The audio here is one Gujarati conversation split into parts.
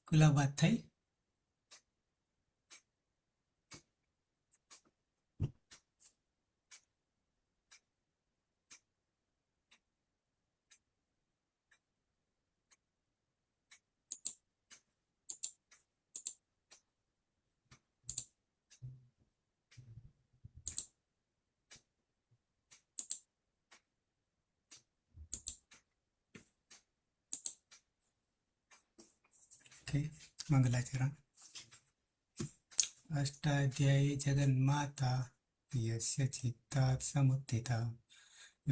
ગુલાબ વાત થઈ. મંગલાચરણ. અષ્ટાધ્યાયી જગન્માતા યસ્ય ચિત્તાત સમુત્થિતા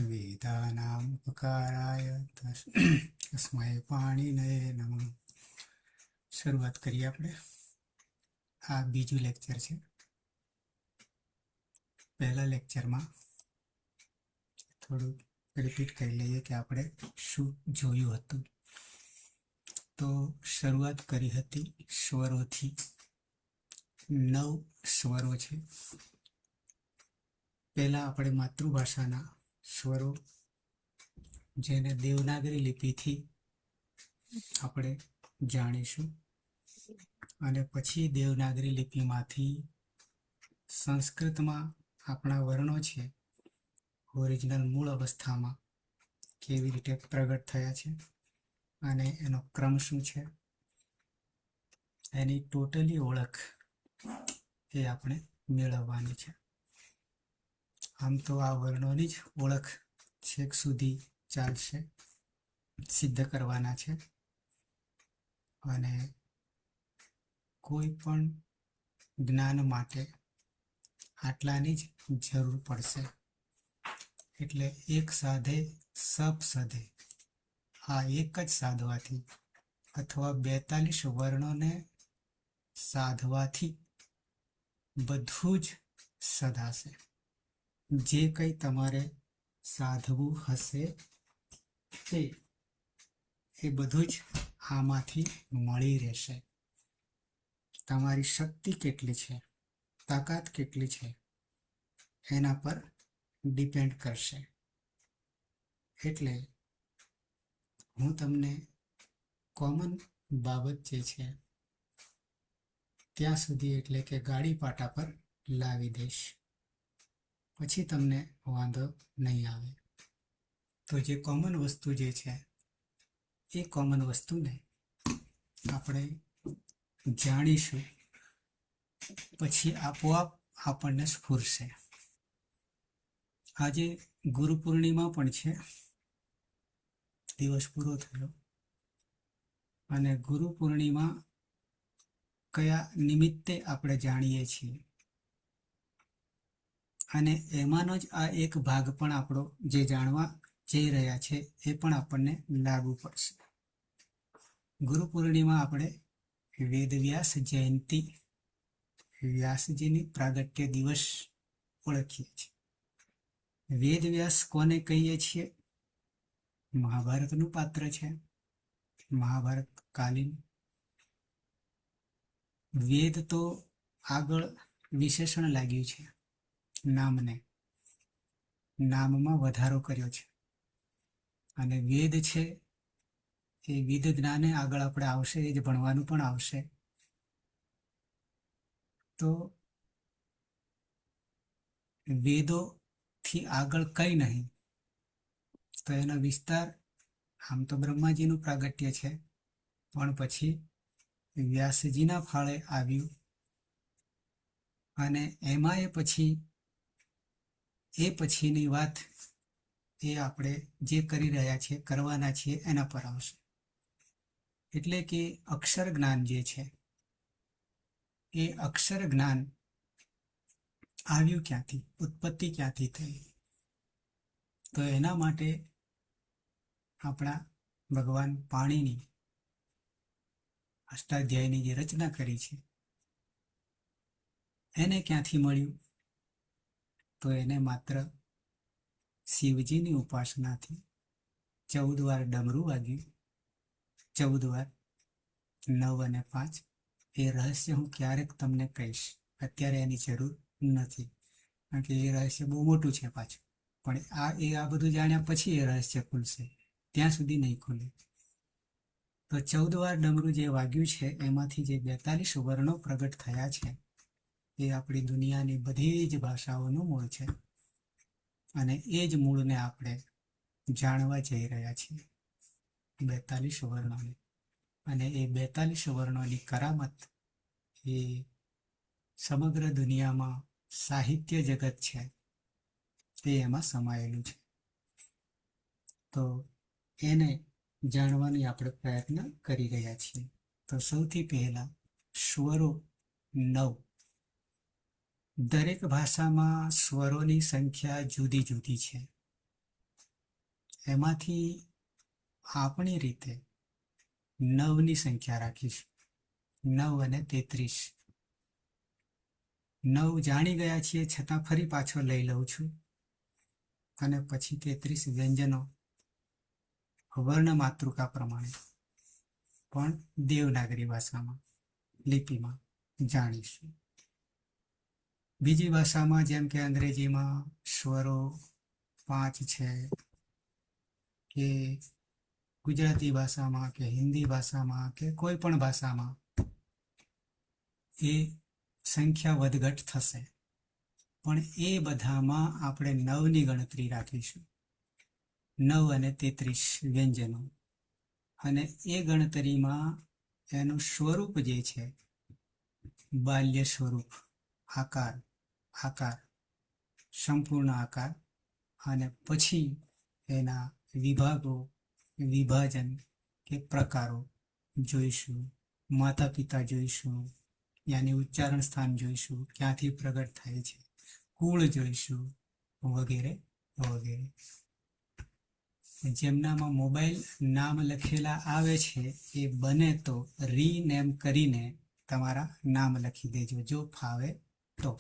વેદાનામ ઉપકારાય તસ્મૈ પાણિનયે નમઃ. શરૂઆત કરીએ આપણે. આ બીજું લેક્ચર છે. પહેલા લેક્ચરમાં થોડું રિપીટ કરી લઈએ કે આપણે શું જોયું હતું. તો શરૂઆત કરી હતી સ્વરોથી. 9 સ્વરો છે. પહેલા આપણે માતૃભાષાના સ્વરો, જેને દેવનાગરી લિપિથી આપણે જાણીશું, અને પછી દેવનાગરી લિપિમાંથી સંસ્કૃતમાં આપણા વર્ણો છે ઓરિજિનલ મૂળ અવસ્થામાં કેવી રીતે પ્રગટ થયા છે અને એનો ક્રમ શું છે, એની ટોટલી ઓળખ એ આપણે મેળવવાની છે. આમ તો આ વર્ણોની જ ઓળખ છેક સુધી ચાલશે, સિદ્ધ કરવાના છે. અને કોઈ પણ જ્ઞાન માટે આટલાની જ જરૂર પડશે. એટલે એક સાધે સબ સધે, આ એક જ સાધવાથી અથવા 42 વર્ણોને સાધવાથી બધું જ સધાશે. જે કંઈ તમારે સાધવું હશે એ બધું જ આમાંથી મળી રહેશે. તમારી શક્તિ કેટલી છે, તાકાત કેટલી છે, એના પર ડિપેન્ડ કરશે. એટલે હું તમને કોમન બાબત જે છે ત્યાં સુધી, એટલે કે ગાડી પાટા પર લાવી દઈશ, પછી તમને વાંધો નહીં આવે. તો જે કોમન વસ્તુ જે છે એ કોમન વસ્તુને આપણે જાણીશું, પછી આપોઆપ આપણને સ્ફુરશે. આજે ગુરુ પૂર્ણિમા પણ છે. દિવસ પૂરો થયો, અને ગુરુ પૂર્ણિમા કયા નિમિત્તે આપણે જાણીએ છીએ, અને એમાંનો જ આ એક ભાગ પણ આપણો જે જાણવા જઈ રહ્યા છે એ પણ આપણને લાગુ પડશે. ગુરુ પૂર્ણિમા આપણે વેદવ્યાસ જયંતિ, વ્યાસજીની પ્રાગટ્ય દિવસ ઓળખીએ છીએ. વેદવ્યાસ કોને કહીએ છીએ? મહાભારતનું પાત્ર છે. મહાભારત કાલીન. વેદ તો આગળ વિશેષણ લાગ્યું છે નામને, નામમાં વધારો કર્યો છે. અને વેદ છે એ વિદ જ્ઞાને આગળ આપણે આવશે, એ જ ભણવાનું પણ આવશે. તો વેદોથી આગળ કંઈ નહીં, તો એનો વિસ્તાર આમ તો બ્રહ્માજીનું પ્રાગટ્ય છે, પણ પછી વ્યાસજીના ફાળે આવ્યું, અને એમાં એ પછીની વાત એ આપણે જે કરી રહ્યા છીએ, કરવાના છીએ, એના પર આવશે. એટલે કે અક્ષર જ્ઞાન જે છે એ અક્ષર જ્ઞાન આવ્યું ક્યાંથી, ઉત્પત્તિ ક્યાંથી થઈ, તો એના માટે આપણા ભગવાન પાણીની અષ્ટાધ્યાયની જે રચના કરી છે એને ક્યાંથી મળ્યું, તો એને માત્ર શિવજીની ઉપાસનાથી 14 વાર ડમરું વાગ્યું, 14 વાર 9 અને 5. એ રહસ્ય હું ક્યારેક તમને કહીશ, અત્યારે એની જરૂર નથી, કારણ કે એ રહસ્ય બહુ મોટું છે પાછું. પણ આ બધું જાણ્યા પછી એ રહસ્ય ખુલશે. ત્યાં સુધી નહીં ખુલે. તો 14 વાર ડમરું જે વાગ્યું છે એમાંથી જે 42 વર્ણો પ્રગટ થયા છે એ આપણી દુનિયાની બધી જ ભાષાઓનું મૂળ છે. અને એ જ મૂળને આપણે જાણવા જઈ રહ્યા છીએ, 42 વર્ણોને. અને એ 42 વર્ણોની કરામત એ સમગ્ર દુનિયામાં સાહિત્ય જગત છે એ એમાં સમાયેલું છે. તો એને જાણવાની આપણે પ્રયત્ન કરી રહ્યા છીએ. તો સૌથી પહેલા સ્વરો 9. દરેક ભાષામાં સ્વરોની સંખ્યા જુદી જુદી છે. એમાંથી આપણી રીતે 9ની સંખ્યા રાખીશું. 9 અને 33. 9 જાણી ગયા છીએ છતાં ફરી પાછો લઈ લઉં છું. અને પછી 33 વ્યંજનો વર્ણ માતૃકા પ્રમાણે પણ દેવનાગરી ભાષામાં લિપિમાં જાણીશું. બીજી ભાષામાં જેમ કે અંગ્રેજીમાં સ્વરો 5 છે, કે ગુજરાતી ભાષામાં કે હિન્દી ભાષામાં કે કોઈ પણ ભાષામાં એ સંખ્યા વધઘટ થશે. પણ એ બધામાં આપણે 9ની ગણતરી રાખીશું. 9 અને 33 વ્યંજનો. અને એ ગણતરીમાં એનું સ્વરૂપ જે છે, બાલ્ય સ્વરૂપ, આકાર, સંપૂર્ણ આકાર, અને પછી એના વિભાગો, વિભાજન કે પ્રકારો જોઈશું. માતા પિતા જોઈશું, યાની ઉચ્ચારણ સ્થાન જોઈશું, ક્યાંથી પ્રગટ થાય છે, કુળ જોઈશું, વગેરે વગેરે. જેમનામાં મોબાઈલ નામ લખેલા આવે છે એ બને તો રીનેમ કરીને તમારા નામ લખી દેજો, જો ફાવે તો.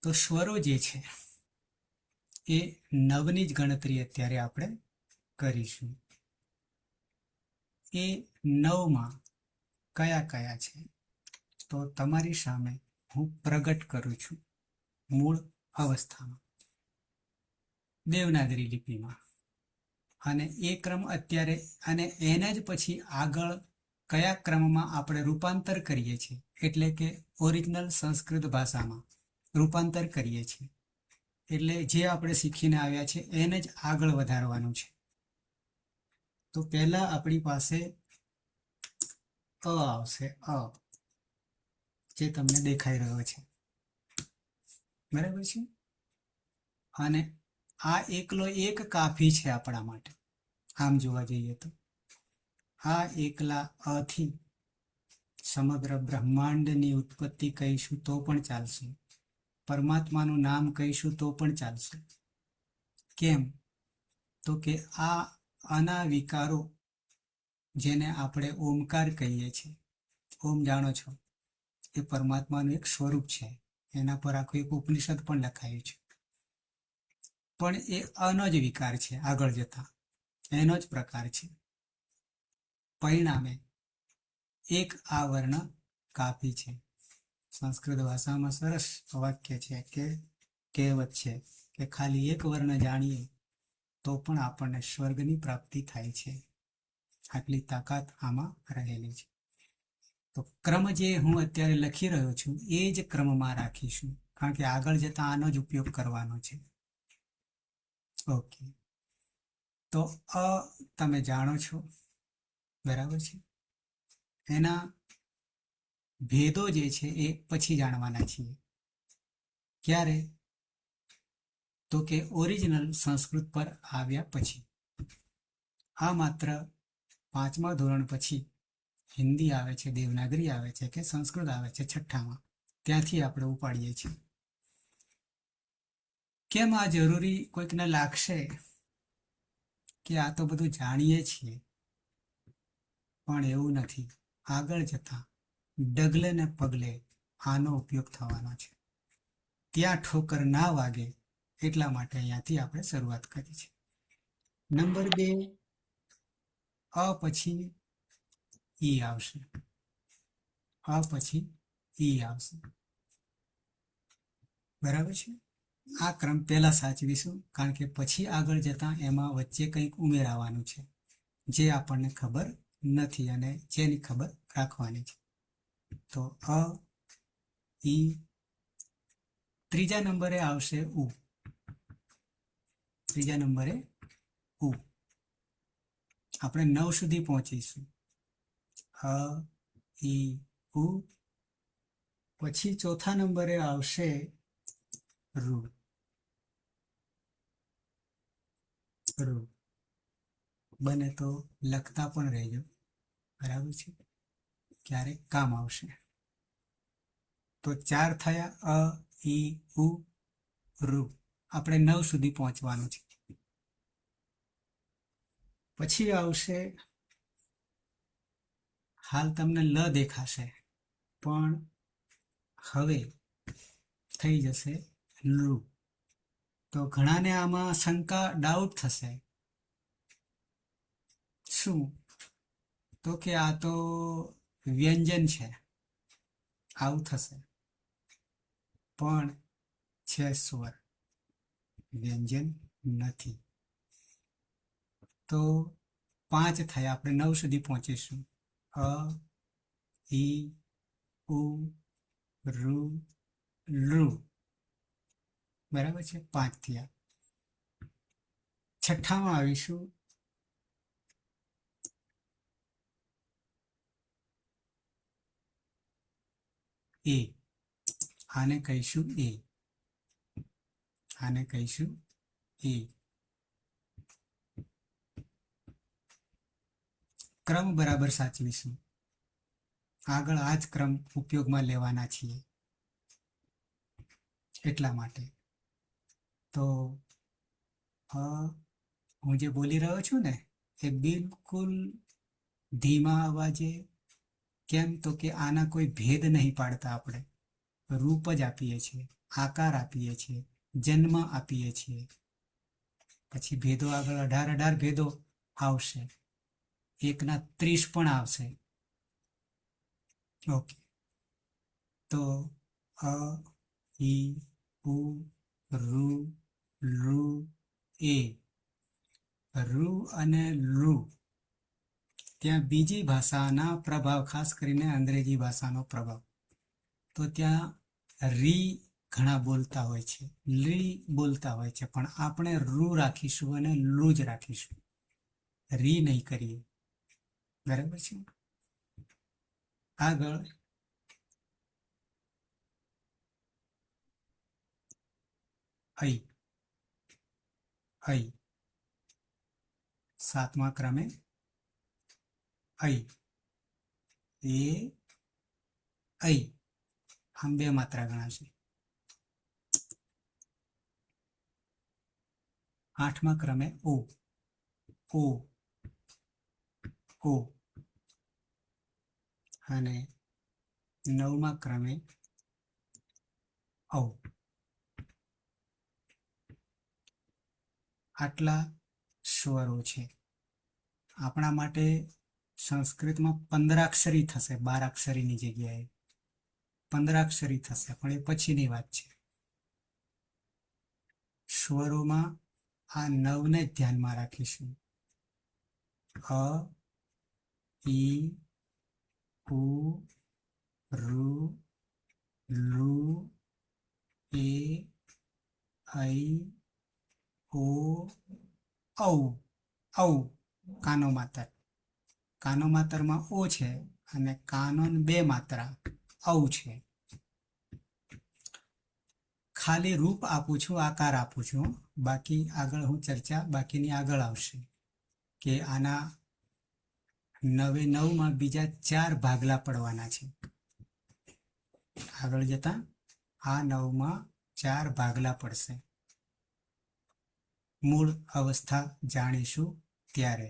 તો સ્વરો જે છે એ 9ની જ ગણતરી અત્યારે આપણે કરીશું. એ 9માં કયા કયા છે તો તમારી સામે હું પ્રગટ કરું છું મૂળ અવસ્થામાં, દેવનાગરી લિપિમાં. અને એ ક્રમ અત્યારે, અને એને જ પછી આગળ કયા ક્રમમાં આપણે રૂપાંતર કરીએ છીએ, એટલે કે ઓરિજિનલ સંસ્કૃત ભાષામાં રૂપાંતર કરીએ છીએ. એટલે જે આપણે શીખીને આવ્યા છે એને જ આગળ વધારવાનું છે. તો પહેલા આપણી પાસે અ આવશે, જે તમને દેખાઈ રહ્યો છે, બરાબર છે. અને આ એકલો એક કાફી છે આપણા માટે. આમ જોવા જઈએ તો આ એકલા અથી સમગ્ર બ્રહ્માંડની ઉત્પત્તિ કહીશું તો પણ ચાલશે, પરમાત્માનું નામ કહીશું તો પણ ચાલશે. કેમ? તો કે આ આના વિકારો, જેને આપણે ઓમકાર કહીએ છીએ, ઓમ જાણો છો, એ પરમાત્માનું એક સ્વરૂપ છે. એના પર આખું એક ઉપનિષદ પણ લખાયું છે. પણ એ અનો જ વિકાર છે, આગળ જતા એનો જ પ્રકાર છે. પરિણામે એક આ વર્ણ કાપી છે. સંસ્કૃત ભાષામાં સરસ વાક્ય છે, કે કહેવત છે કે ખાલી એક વર્ણ જાણીએ તો પણ આપણને સ્વર્ગની પ્રાપ્તિ થાય છે. આટલી તાકાત આમાં રહેલી છે. તો ક્રમ જે હું અત્યારે લખી રહ્યો છું એ જ ક્રમમાં રાખીશું, કારણ કે આગળ જતા આનો જ ઉપયોગ કરવાનો છે. ઓકે, તો તમે જાણો છો, બરાબર છે. એના ભેદો જે છે એ પછી જાણવાના છીએ. ક્યારે? તો કે ઓરિજિનલ સંસ્કૃત પર આવ્યા પછી. આ માત્ર 5મા ધોરણ પછી હિન્દી આવે છે, દેવનાગરી આવે છે, કે સંસ્કૃત આવે છે 6ઠ્ઠામાં, ત્યાંથી આપણે ઉપાડીએ છીએ. કેમ આ જરૂરી કોઈકને લાગશે કે આ તો બધું જાણીએ છીએ, પણ એવું નથી. આગળ જતા ડગલે ને પગલે આનો ઉપયોગ થવાનો છે. ત્યાં ઠોકર ના વાગે એટલા માટે અહીંયાથી આપણે શરૂઆત કરી છે. નંબર 2, અ પછી ઈ આવશે. અ પછી ઈ આવશે, બરાબર છે. આ ક્રમ પહેલા સાચવીશું, કારણ કે પછી આગળ જતા એમાં વચ્ચે કંઈક ઉમેરાવાનું છે જે આપણને ખબર નથી અને જેની ખબર રાખવાની છે. તો અ ઈ, ત્રીજા નંબરે આવશે ઉ. ત્રીજા નંબરે ઉ. આપણે 9 સુધી પહોંચીશું. અ ઈ ઉ. પછી ચોથા નંબરે આવશે રૂ. રૂ. બને તો લખતા પણ રહેજો, બરાબર છે, ક્યારેક કામ આવશે. તો 4 થયા અ ઈ ઉ રૂ. આપણે 9 સુધી પહોંચવાનું છે. પછી આવશે, હાલ તમને લ દેખાશે પણ હવે થઈ જશે લુ. તો ઘણાને આમાં શંકા, ડાઉટ થશે. શું? તો કે આ તો વ્યંજન છે, આવું થશે. પણ છે સ્વર, વ્યંજન નથી. તો 5 થયા, આપણે 9 સુધી પહોંચીશું. અ ઈ ઉ રૂ લુ. બરાબર છે, 5 થયા. છઠ્ઠામાં આવીશું એ. આને કહીશું એ. આને કહીશું એ. ક્રમ બરાબર સાચવીશું. આગળ આ જ ક્રમ ઉપયોગમાં લેવાના છીએ એટલા માટે. તો હું જે બોલી રહ્યો છું ને એ બિલકુલ ધીમા અવાજે. કેમ? તો કે આના કોઈ ભેદ નહીં પાડતા. આપણે રૂપ જ આપીએ છીએ, આકાર આપીએ છીએ, જન્મ આપીએ છીએ. પછી ભેદો આગળ 18 ભેદો આવશે, 1ના 30 પણ આવશે. ઓકે. તો અ ઈ ઉ રૂ લુ એ. રૂ અને લુ, ત્યાં બીજી ભાષાના પ્રભાવ, ખાસ કરીને અંગ્રેજી ભાષાનો પ્રભાવ. તો ત્યાં રી ઘણા બોલતા હોય છે, લી બોલતા હોય છે, પણ આપણે રૂ રાખીશું અને લુ જ રાખીશું, રી નહીં કરીએ. બરાબર છે. આગળ ઐ. ઐ. 7મા ક્રમે ઐ. એ ઐ. આમ 2 માત્રા ગણાશે. 8મા ક્રમે ઓ. ઓ. ઓ. અને 9મા ક્રમે ઔ. આટલા સ્વરો છે. આપણા માટે સંસ્કૃતમાં 15 અક્ષરી થશે, 12 અક્ષરીની જગ્યાએ 15 અક્ષરી થશે, પણ એ પછીની વાત છે. સ્વરોમાં આ 9ને ધ્યાનમાં રાખીશું. અ ઈ ઉ રૂ લુ એ ઐ ઓ ઔ. ઔ કાનો માતર. કાનો માતરમાં ઓ છે અને કાનો 2 માત્રા ઔ છે. ખાલી રૂપ આપું છું, આકાર આપું છું. બાકી આગળ હું ચર્ચા બાકીની આગળ આવશે કે આના 9એ 9માં બીજા 4 ભાગલા પડવાના છે. આગળ જતા આ 9માં 4 ભાગલા પડશે. મૂળ અવસ્થા જાણીશું ત્યારે.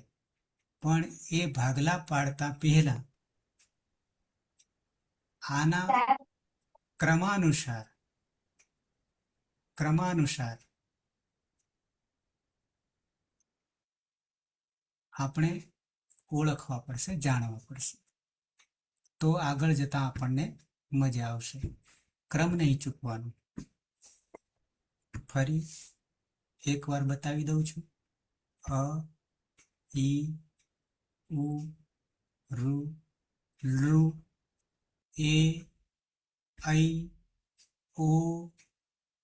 પણ એ ભાગલા પાડતા પહેલા આના ક્રમાનુસાર આપણે ઓળખવા પડશે, જાણવા પડશે. તો આગળ જતા આપણને મજા આવશે. ક્રમ નહીં ચૂકવાનું. ફરી એકવાર બતાવી દઉં છું. અ, ઈ, ઉ, ઋ, લૃ, એ, ઐ, ઓ,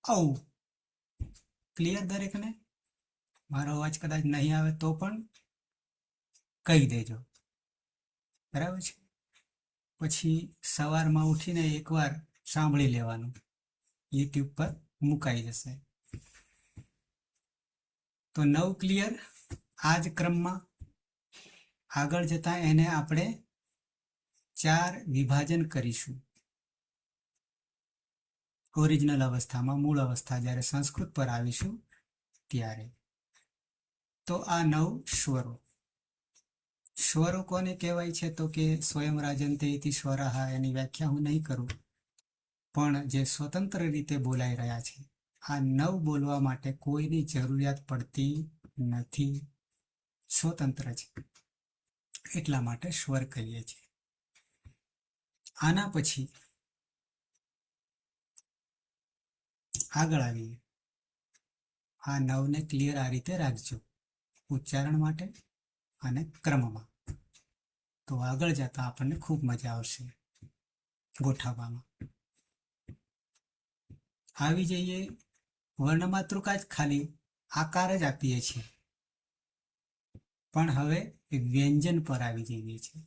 ઔ. ક્લિયર દરેકને? મારો અવાજ કદાચ નહીં આવે તો પણ કહી દેજો, બરાબર છે. પછી સવારમાં ઉઠીને એકવાર સાંભળી લેવાનું, યુટ્યુબ પર મુકાઈ જશે. તો 9 ક્લિયર. આ જ ક્રમમાં આગળ જતા એને આપણે 4 વિભાજન કરીશું. ઓરિજિનલ અવસ્થામાં, મૂળ અવસ્થા જ્યારે સંસ્કૃત પર આવીશું ત્યારે. તો આ 9 સ્વરો. સ્વરો કોને કહેવાય છે? તો કે સ્વયં રાજંતે ઇતિ સ્વરઃ, એની વ્યાખ્યા હું નહીં કરું, પણ જે સ્વતંત્ર રીતે બોલાઈ રહ્યા છે, આ 9 બોલવા માટે કોઈની જરૂરિયાત પડતી નથી, સ્વતંત્ર છે, એટલા માટે સ્વર કહીએ છીએ. આના પછી આગળ આવીએ. આ 9ને ક્લિયર આ રીતે રાખજો, ઉચ્ચારણ માટે અને ક્રમમાં. તો આગળ જતા આપણને ખૂબ મજા આવશે ગોઠવવામાં. આવી જઈએ. વર્ણમાતૃકા જ ખાલી આકાર જ આપીએ છીએ, પણ હવે વ્યંજન પર આવી જઈએ છીએ.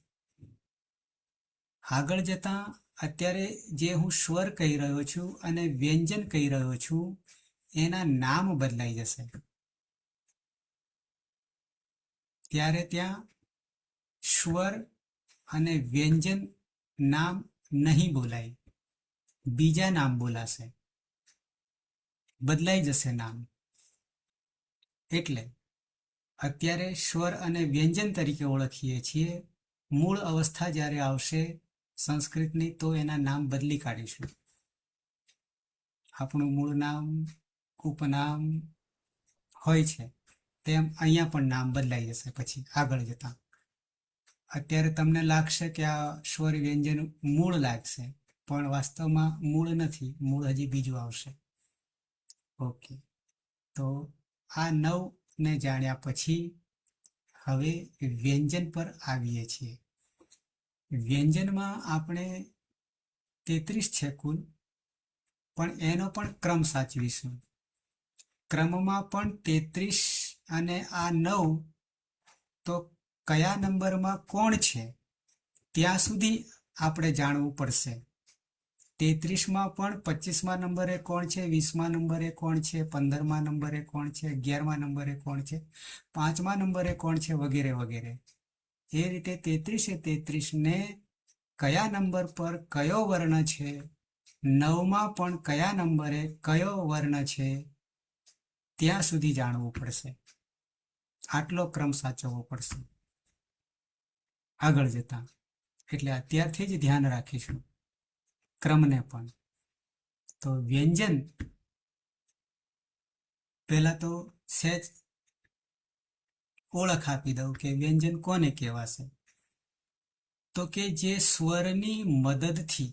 આગળ જતા અત્યારે જે હું સ્વર કહી રહ્યો છું અને વ્યંજન કહી રહ્યો છું, એના નામ બદલાઈ જશે. ત્યારે ત્યાં સ્વર અને વ્યંજન નામ નહીં બોલાય, બીજા નામ બોલાશે, બદલાઈ જશે નામ. એટલે અત્યારે સ્વર અને વ્યંજન તરીકે ઓળખીએ છીએ. મૂળ અવસ્થા જ્યારે આવશે સંસ્કૃતની, તો એના નામ બદલી કાઢીશું. આપણું મૂળ નામ, ઉપનામ હોય છે, તેમ અહીંયા પણ નામ બદલાઈ જશે પછી આગળ જતા. અત્યારે તમને લાગશે કે આ સ્વર વ્યંજન મૂળ લાગશે, પણ વાસ્તવમાં મૂળ નથી, મૂળ હજી બીજું આવશે. ઓકે, તો આ 9 ને જાણ્યા પછી હવે વ્યંજન પર આવીએ છીએ. વ્યંજનમાં આપણે 33 છે કુલ, પણ એનો પણ ક્રમ સાચવીશું. ક્રમમાં પણ 33 અને આ 9, તો કયા નંબરમાં કોણ છે ત્યાં સુધી આપણે જાણવું પડશે. 33માં પણ 25મા નંબરે કોણ છે, 20મા નંબરે કોણ છે, 15મા નંબરે કોણ છે, 11મા નંબરે કોણ છે, 5મા નંબરે કોણ છે, વગેરે વગેરે. એ રીતે 33 ને કયા નંબર પર કયો વર્ણ છે, 9માં પણ કયા નંબરે કયો વર્ણ છે, ત્યાં સુધી જાણવું પડશે. આટલો ક્રમ સાચવવો પડશે આગળ જતા. એટલે અત્યારથી જ ધ્યાન રાખીશું ક્રમને પણ. તો વ્યંજન પહેલા તો સહેજ ઓળખ આપી દઉં કે વ્યંજન કોને કહેવાશે. તો કે જે સ્વરની મદદથી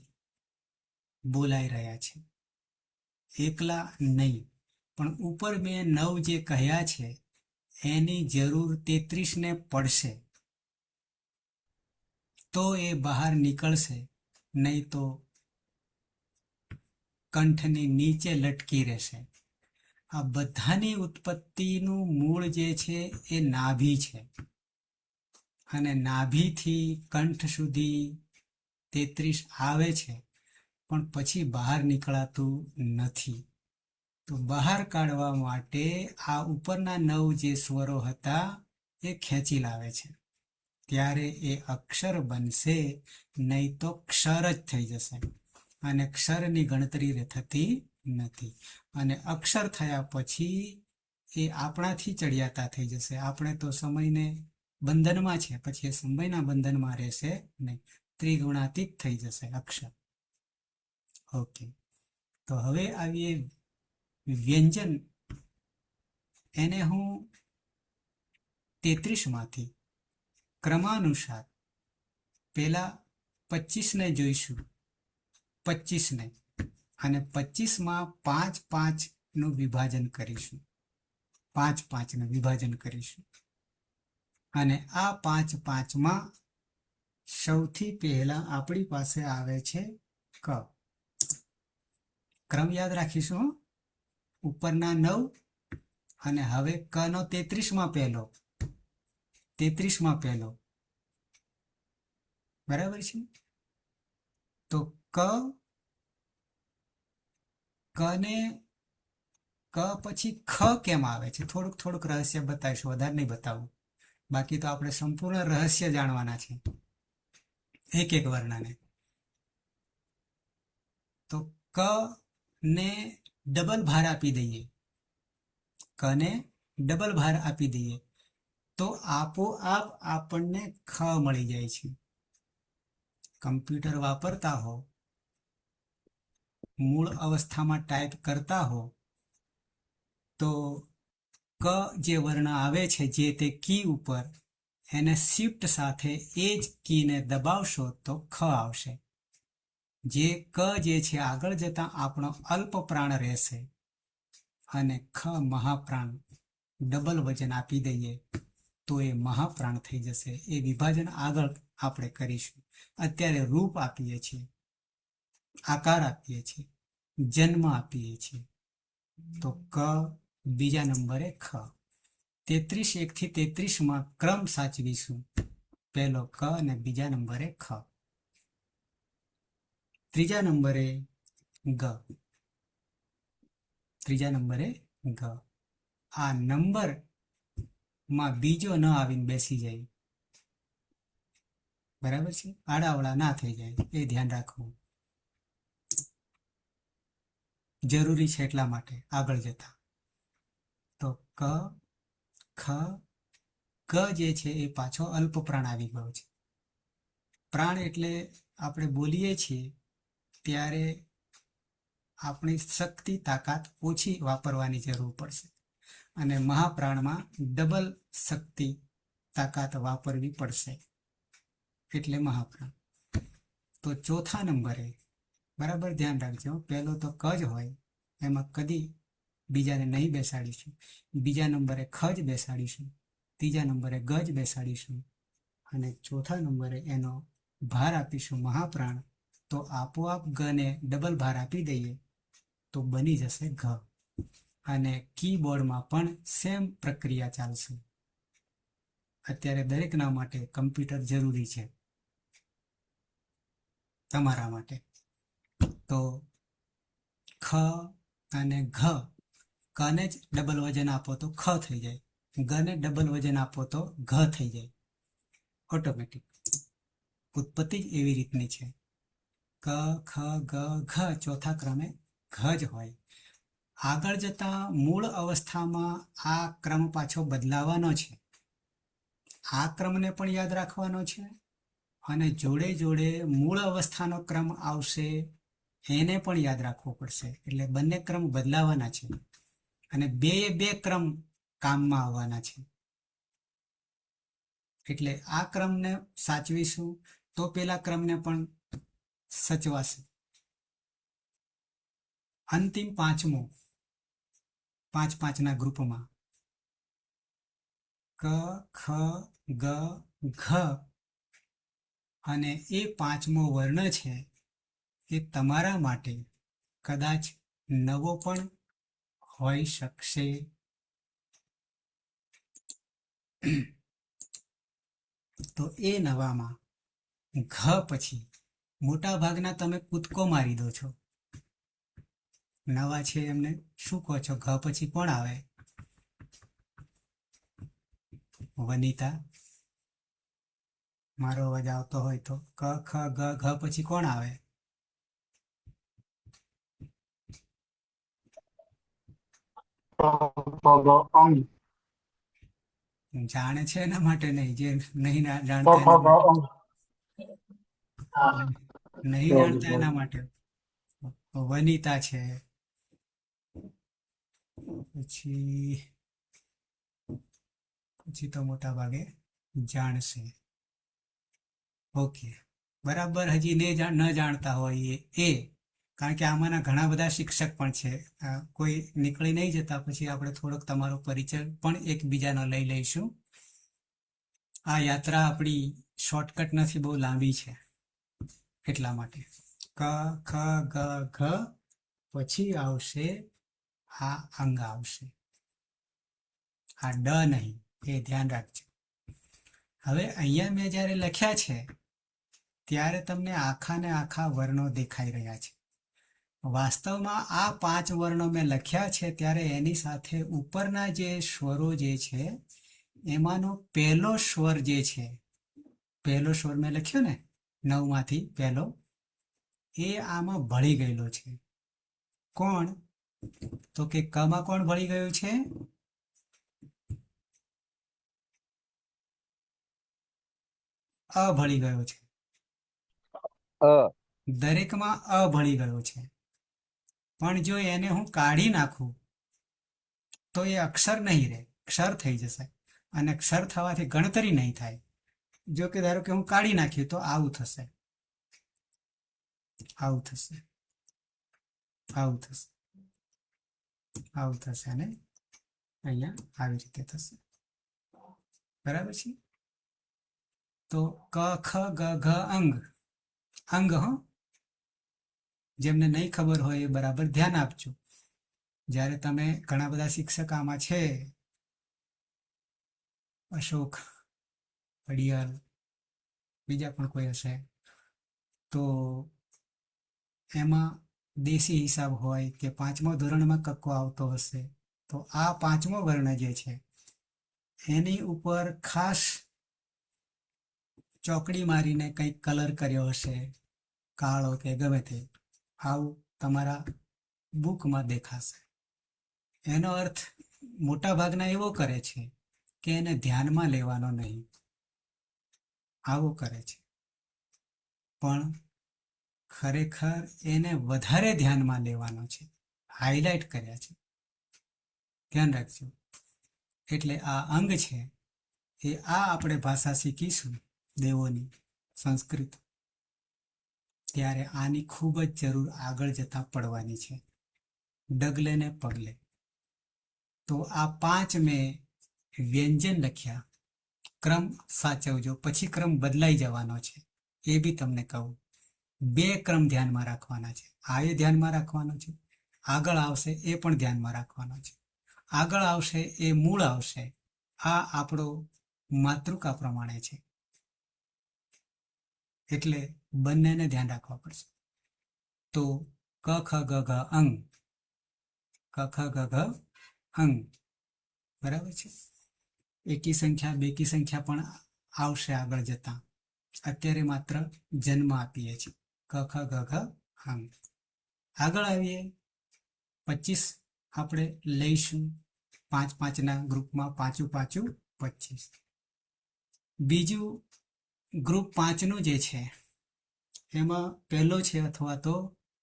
બોલાઈ રહ્યા છે, એકલા નહીં, પણ ઉપર મેં 9 જે કહ્યા છે એની જરૂર 33ને પડશે, તો એ બહાર નીકળશે, નહીં તો કંઠની નીચે લટકી રહેશે. આ બધાની ઉત્પત્તિનું મૂળ જે છે એ નાભી છે, અને નાભીથી કંઠ સુધી 33 આવે છે, પણ પછી બહાર નીકળાતું નથી. તો બહાર કાઢવા માટે આ ઉપરના 9 જે સ્વરો હતા એ ખેંચી લાવે છે, ત્યારે એ અક્ષર બનશે, નહીં તો ક્ષર જ થઈ જશે. અને ક્ષરની ગણતરી થતી નથી. અને અક્ષર થયા પછી એ આપણાથી ચડિયાતા થઈ જશે. આપણે તો સમયને બંધનમાં છે, પછી એ સમયના બંધનમાં રહેશે નહીં, ત્રિગુણાતીત થઈ જશે અક્ષર. ઓકે, તો હવે આવીએ વ્યંજન. એને હું 33માંથી ક્રમાનુસાર પહેલા 25ને જોઈશું, 25ને, અને 25માં 5 5 નું વિભાજન કરીશું, 5 5 નું વિભાજન કરીશું. અને આ 5 5 માં સૌથી પહેલા આપણી પાસે આવે છે ક. ક્રમ યાદ રાખીશું. ઉપરના 9 અને હવે ક નો 33 માં પહેલો, બરાબર છે. તો ક પછી ખ કેમ આવે છે, થોડુંક રહસ્ય બતાવીશું, વધારે નહીં બતાવું. બાકી તો આપણે સંપૂર્ણ રહસ્ય જાણવાના છે એક એક વર્ણને. તો ક ને ડબલ ભાર આપી દઈએ, તો આપોઆપ આપણને ખ મળી જાય છે. કમ્પ્યુટર વાપરતા હો, મૂળ અવસ્થામાં ટાઈપ કરતા હો, તો ક જે વર્ણ આવે છે જે તે કી ઉપર, એને શિફ્ટ સાથે એ જ કીને દબાવશો તો ખ આવશે. જે ક જે છે આગળ જતા આપણો અલ્પ પ્રાણ રહેશે અને ખ મહાપ્રાણ ડબલ વજન આપી દઈએ તો એ મહાપ્રાણ થઈ જશે. એ વિભાજન આગળ આપણે કરીશું. અત્યારે રૂપ આપીએ છીએ, આકાર આપીએ છીએ, જન્મ આપીએ છીએ. તો ક, બીજા નંબરે ખ. 33 1 થી 33 માં ક્રમ સાચવીશું. પહેલો ક અને બીજા નંબરે ખ. ત્રીજા નંબરે ગ. આ નંબર માં બીજો ન આવીને બેસી જાય, બરાબર છે. આડાવડા ના થઈ જાય એ ધ્યાન રાખવું જરૂરી છે, એટલા માટે આગળ જતા. તો ક, ખ, ગ જે છે એ પાછો અલ્પ પ્રાણ આવી ગયો છે. પ્રાણ એટલે આપણે બોલીએ છીએ ત્યારે આપણી શક્તિ તાકાત ઓછી વાપરવાની જરૂર પડશે અને મહાપ્રાણમાં ડબલ શક્તિ તાકાત વાપરવી પડશે, એટલે મહાપ્રાણ. તો ચોથા નંબરે, બરાબર ધ્યાન રાખજો, પહેલો તો ક જ હોય, એમાં કદી બીજાને નહીં બેસાડીશું. બીજા નંબરે ખ જ બેસાડીશું, ત્રીજા નંબરે ગ જ બેસાડીશું અને ચોથા નંબરે એનો ભાર આપીશું મહાપ્રાણ. તો આપોઆપ ગને ડબલ ભાર આપી દઈએ તો બની જશે ઘ. અને કીબોર્ડમાં પણ સેમ પ્રક્રિયા ચાલશે. અત્યારે દરેકના માટે કમ્પ્યુટર જરૂરી છે, તમારા માટે. તો ખ અને ઘ, કને જ ડબલ વજન આપો તો ખ થઈ જાય, ગને ડબલ વજન આપો તો ઘ થઈ જાય, ઓટોમેટિક. ઉત્પત્તિ જ એવી રીતની છે. ક, ખ, ગ, ઘ ચોથા ક્રમે ઘ જ હોય. આગળ જતા મૂળ અવસ્થામાં આ ક્રમ પાછો બદલાવાનો છે. આ ક્રમને પણ યાદ રાખવાનો છે અને જોડે જોડે મૂળ અવસ્થાનો ક્રમ આવશે એને પણ યાદ રાખવો પડશે. એટલે બંને ક્રમ બદલાવાના છે અને બે ક્રમ કામમાં આવવાના છે. એટલે આ ક્રમને સાચવીશું તો પેલા ક્રમને પણ સચવાશે. અંતિમ પાંચમો, 5 5 ના ગ્રુપમાં ક, ખ, ગ, ઘ અને એ પાંચમો વર્ણ છે એ તમારા માટે કદાચ નવો પણ હોઈ શકશે. તો એ નવામાં ઘ પછી મોટા ભાગના તમે કૂદકો મારી દો છો. નવા છે એમને શું કહો છો? ઘ પછી કોણ આવે? વનિતા, મારો અવાજ આવતો હોય તો ક, ખ, ગ, ઘ પછી કોણ આવે? જાણે છે એના માટે નહીં, જે નહીં જાણતા એના માટે. નહીં જાણતા એના માટે. વનિતા છે, પછી તો મોટા ભાગે જાણશે. ઓકે, બરાબર. હજી ન જાણતા હોય એ કારણ કે આમાંના ઘણા બધા શિક્ષક પણ છે. કોઈ નીકળી નહીં જતા પછી આપણે થોડોક તમારો પરિચય પણ એકબીજાનો લઈ લઈશું. આ યાત્રા આપણી શોર્ટકટ નથી, બહુ લાંબી છે, એટલા માટે. ક ખ ગ ઘ પછી આવશે આ અંગ આવશે, આ ડ નહીં, એ ધ્યાન રાખજો. હવે અહીંયા મેં જ્યારે લખ્યા છે ત્યારે તમને આખા ને આખા વર્ણો દેખાઈ રહ્યા છે. વાસ્તવમાં આ 5 વર્ણો મેં લખ્યા છે ત્યારે એની સાથે ઉપરના જે સ્વરો જે છે એમાંનો પહેલો સ્વર જે છે, પહેલો સ્વર મેં લખ્યો ને 9 માંથી પહેલો, એ આમાં ભળી ગયેલો છે. કોણ? તો કે કમાં કોણ ભળી ગયું છે? અ ભળી ગયો છે. દરેકમાં અ ભળી ગયો છે. પણ જો એને હું કાઢી નાખું તો એ અક્ષર નહીં રહે, ક્ષર થઈ જશે. અને ક્ષર થવાથી ગણતરી નહીં થાય. જો કે ધારો કે હું કાઢી નાખ્યું તો આવું થશે, આવું થશે, આવું થશે, આવું થશે, અને અહીંયા આવી રીતે થશે. બરાબર છે? તો ક ખ ગ ઘ અંગ, અંગ, હો, જેમને નહીં ખબર હોય એ બરાબર ધ્યાન આપજો. જ્યારે તમે ઘણા બધા શિક્ષક આમાં છે, અશોક, અડિયાલ, બીજા પણ કોઈ હશે, તો એમાં દેશી હિસાબ હોય કે 5મા ધોરણમાં કક્કો આવતો હશે, તો આ 5મો વર્ણ જે છે એની ઉપર ખાસ ચોકડી મારીને કંઈક કલર કર્યો હશે, કાળો કે ગમે તે, આવું તમારા બુકમાં દેખાશે. એનો અર્થ મોટા ભાગના એવો કરે છે કે એને ધ્યાનમાં લેવાનો નહીં, આવો કરે છે. પણ ખરેખર એને વધારે ધ્યાનમાં લેવાનો છે, હાઇલાઇટ કર્યા છે, ધ્યાન રાખજો. એટલે આ અંગ છે એ આ આપણે ભાષા શીખીશું દેવોની, સંસ્કૃત, ત્યારે આની ખૂબ જ જરૂર આગળ જતા પડવાની છે, ડગલે ને પગલે. તો આ 5 મેં વ્યંજન લખ્યા. ક્રમ સાચવજો, પછી ક્રમ બદલાઈ જવાનો છે, એ બી તમને કહું. 2 ક્રમ ધ્યાનમાં રાખવાના છે. આ એ ધ્યાનમાં રાખવાનો છે, આગળ આવશે એ પણ ધ્યાનમાં રાખવાનો છે. આગળ આવશે એ મૂળ આવશે, આ આપણો માતૃકા પ્રમાણે છે, એટલે બંનેને ધ્યાન રાખવા પડશે. તો ક ખ ગ ઘ અંગ, ક ખ ગ ઘ અંગ, બરાબર છે. એકી સંખ્યા, બેકી સંખ્યા પણ આવશે આગળ જતા. અત્યારે માત્ર જન્મ આપીએ છીએ. ક ખ ગ ઘ અંગ. આગળ આવીએ, 25 આપણે લઈશું, 5-5ના ગ્રુપમાં, 5-5 25. બીજું ગ્રુપ 5નું જે છે એમાં પહેલો છે અથવા તો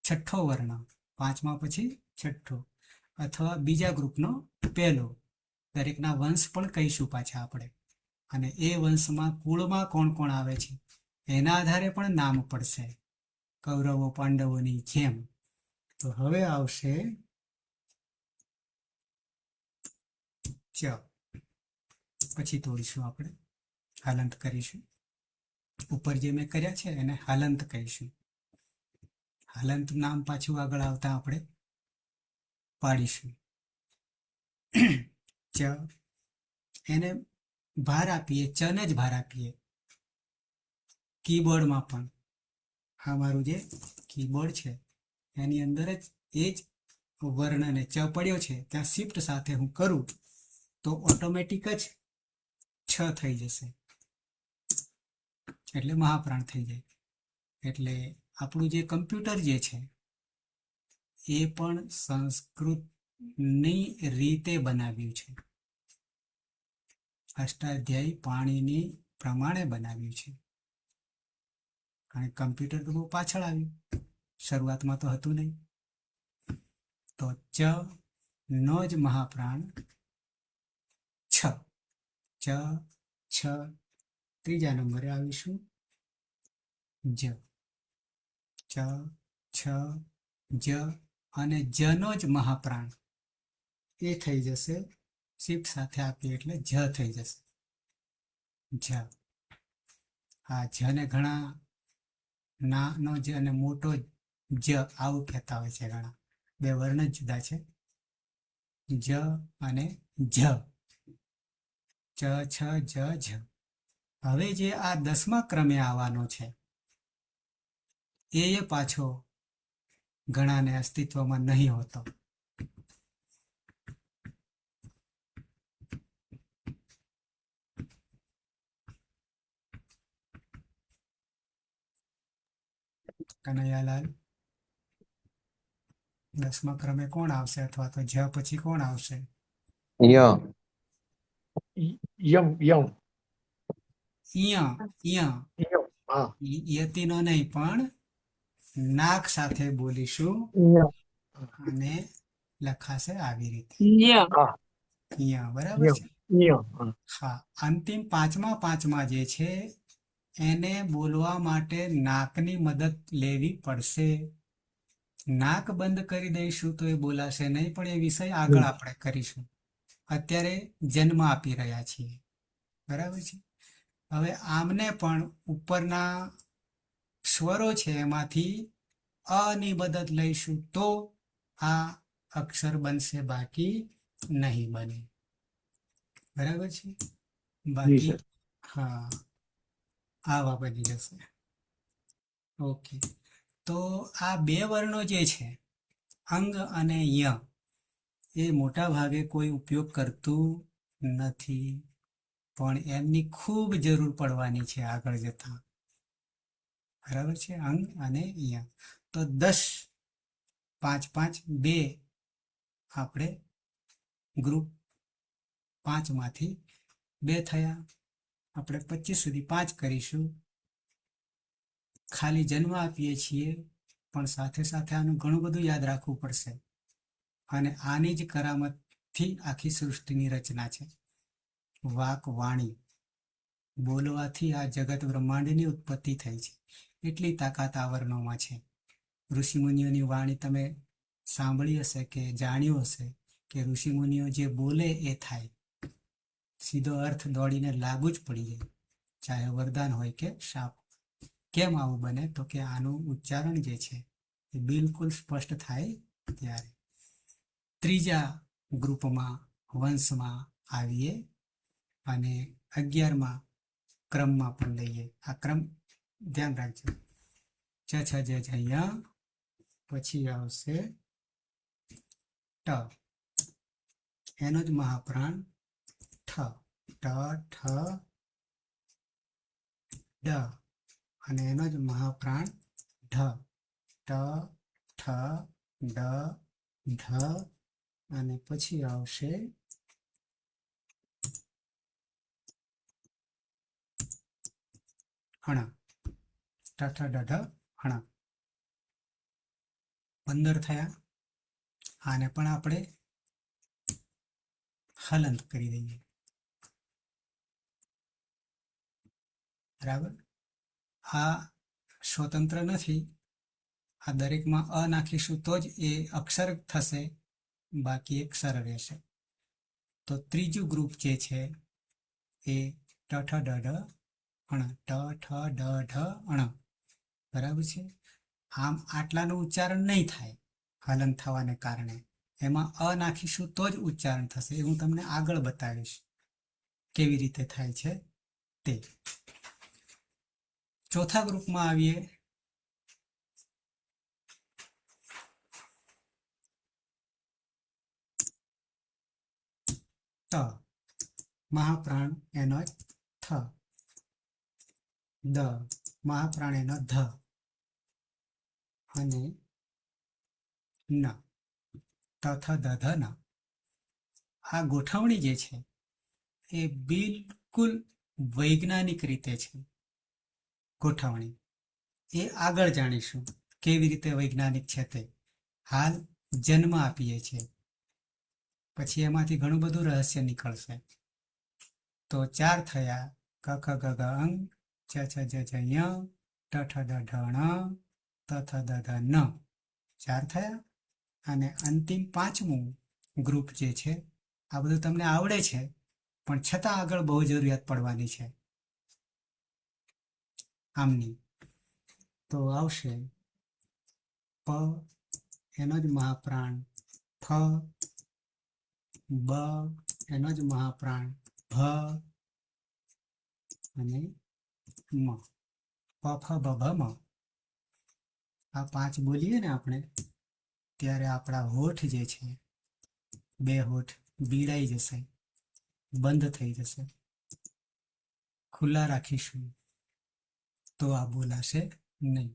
છઠ્ઠો વર્ણ, 5મા પછી છઠ્ઠો, અથવા બીજા ગ્રુપનો પહેલો. દરેકના વંશ પણ કહીશું પાછા આપણે, અને એ વંશમાં કુળમાં કોણ કોણ આવે છે એના આધારે પણ નામ પડશે, કૌરવો પાંડવોની જેમ. તો હવે આવશે ચ, પછી તોડીશું આપણે, હાલંત કરીશું. ઉપર જે મેં કર્યા છે એને હાલંત કહીશું. હાલંત નામ પાછું આગળ આવતા આપણે પાડીશું. ચ, એને ભાર આપીએ, ચને જ ભાર આપીએ. કીબોર્ડમાં પણ આ મારું જે કીબોર્ડ છે એની અંદર જ એ જ વર્ણને ચ પડ્યો છે, ત્યાં શિફ્ટ સાથે હું કરું તો ઓટોમેટિક જ 6 થઈ જશે, એટલે મહાપ્રાણ થઈ જાય. એટલે આપણું જે કમ્પ્યુટર જે છે એ પણ સંસ્કૃતની રીતે બનાવ્યું છે, અષ્ટાધ્યાયી પાણીની પ્રમાણે બનાવ્યું છે. કારણ કે કમ્પ્યુટર તો બહુ પાછળ આવ્યું, શરૂઆતમાં તો હતું નહીં. તો ચ નો જ મહાપ્રાણ છ, ચ છ. ત્રીજા નંબરે આવીશું જ, ચ છ જ અને જનો જ મહાપ્રાણ એ થઈ જશે, શિફ્ટ સાથે આપીએ એટલે જ થઈ જશે. જ આ જને ઘણા નાનો જ અને મોટો જ આવું કહેતા હોય છે ઘણા. બે વર્ણ જ જુદા છે, જ અને જ. ચ છ જ જ. હવે જે આ 10મા ક્રમે આવવાનો છે એ પાછો ઘણાને અસ્તિત્વમાં નહીં હોતો. કનૈયાલાલ, 10મા ક્રમે કોણ આવશે, અથવા તો જ પછી કોણ આવશે? ય યમ યમ ઈય ઈય યમ હા યતિનો નહીં, પણ નાક સાથે બોલીશું યમ અને લખાશે આવી રીતે, હા ઈય. બરાબર યમ છે? યમ હા હા. અંતિમ પાંચમા જે છે એને બોલવા માટે નાકની મદદ લેવી પડશે. નાક બંધ કરી દઈશું તો એ બોલાશે નહીં, પણ એ વિષય આગળ આપણે કરીશું. અત્યારે જન્મ આપી રહ્યા છીએ. બરાબર છે? હવે આમને પણ ઉપરના સ્વરો છે એમાંથી અ ની મદદ લઈશું તો આ અક્ષર બનશે, બાકી નહીં બને. બરાબર છે? બાકી સર. હા, આવા બની જશે. ઓકે. તો આ બે વર્ણો જે છે, અંગ અને ય, એ મોટા ભાગે કોઈ ઉપયોગ કરતું નથી, પણ એમની ખૂબ જરૂર પડવાની છે આગળ જતા. બરાબર છે? અંગ અને ય. તો 10, 5, 5, 2 આપણે ગ્રુપ 5માંથી 2 થયા. આપણે 25 સુધી 5 કરીશું. ખાલી જન્મ આપીએ છીએ, પણ સાથે સાથે આનું ઘણું બધું યાદ રાખવું પડશે. અને આની જ કરામતથી આખી સૃષ્ટિની રચના છે. વાક વાણી બોલવાથી આ જગત બ્રહ્માંડની ઉત્પત્તિ થઈ છે. એટલી તાકાત આ વર્ણોમાં છે. ઋષિમુનિઓની વાણી તમે સાંભળી હશે કે જાણ્યું હશે કે ઋષિમુનિઓ જે બોલે એ થાય. સીધો અર્થ દોડીને લાગુ જ પડી જાય, ચાહે વરદાન હોય કે શાપ. કેમ આવું બને? તો કે આનું ઉચ્ચારણ જે છે એ બિલકુલ સ્પષ્ટ થાય ત્યારે. ત્રીજા ગ્રુપમાં વંશમાં આવીએ અને 11મા ક્રમમાં પણ લઈએ. આ ક્રમ ધ્યાન રાખજો. ચ છ જ જ અહીંયા, પછી આવશે ટ, એનો જ મહાપ્રાણ ઠ. ટ ઠ ડ, અને એનો જ મહાપ્રાણ ઢ. ટ ઠ ડ ઢ, અને પછી આવશે હણા. ટ ઠ ડ ઢ હણા. 15 થયા. આને પણ આપણે હલંત કરી દઈએ. બરાબર? આ સ્વતંત્ર નથી. આ દરેકમાં અ નાખીશું તો જ એ અક્ષર થશે, બાકી એક સર રહેશે. તો ત્રીજું ગ્રુપ જે છે એ ટ ઠ ડ ઢ અણ. ટ ઠ ડ ઢ અણ. બરાબર છે? આમ આટલાનું ઉચ્ચારણ નહીં થાય હલન થવાને કારણે. એમાં અ નાખીશું તો જ ઉચ્ચારણ થશે. એ હું તમને આગળ બતાવીશ કેવી રીતે થાય છે તે. ચોથા ગ્રુપમાં આવીએ. ત, મહાપ્રાણ એનો જ થ. દ, મહાપ્રાણ એનો ધ. અને ન, ત થ દ ધ ન. આ ગોઠવણી જે છે એ બિલકુલ વૈજ્ઞાનિક રીતે છે. ગોઠવણી એ આગળ જાણીશું કેવી રીતે વૈજ્ઞાનિક છે તે. હાલ જન્મ આપીએ છીએ, પછી એમાંથી ઘણું બધું રહસ્ય નીકળશે. તો 4 થયા. ક ખ ગ ઘ અંગ, ચ છ જ ઝ ય, ટ ઠ ડ ઢ ણ, ત થ દ ધ ન. 4 થયા. અને અંતિમ 5મું ગ્રુપ જે છે, આ બધું તમને આવડે છે, પણ છતાં આગળ બહુ જરૂરિયાત પડવાની છે. આમની તો આવશે પ એનો જ મહાપ્રાણ, ફ બ એનો જ મહાપ્રાણ, ભ અને મ. પ ફ બ ભ મ. આ 5 બોલીએ ને આપણે ત્યારે આપણા હોઠ જે છે, 2 હોઠ બીડાઈ જશે, બંધ થઈ જશે. ખુલ્લા રાખીશું તો આ બોલાશે નહીં.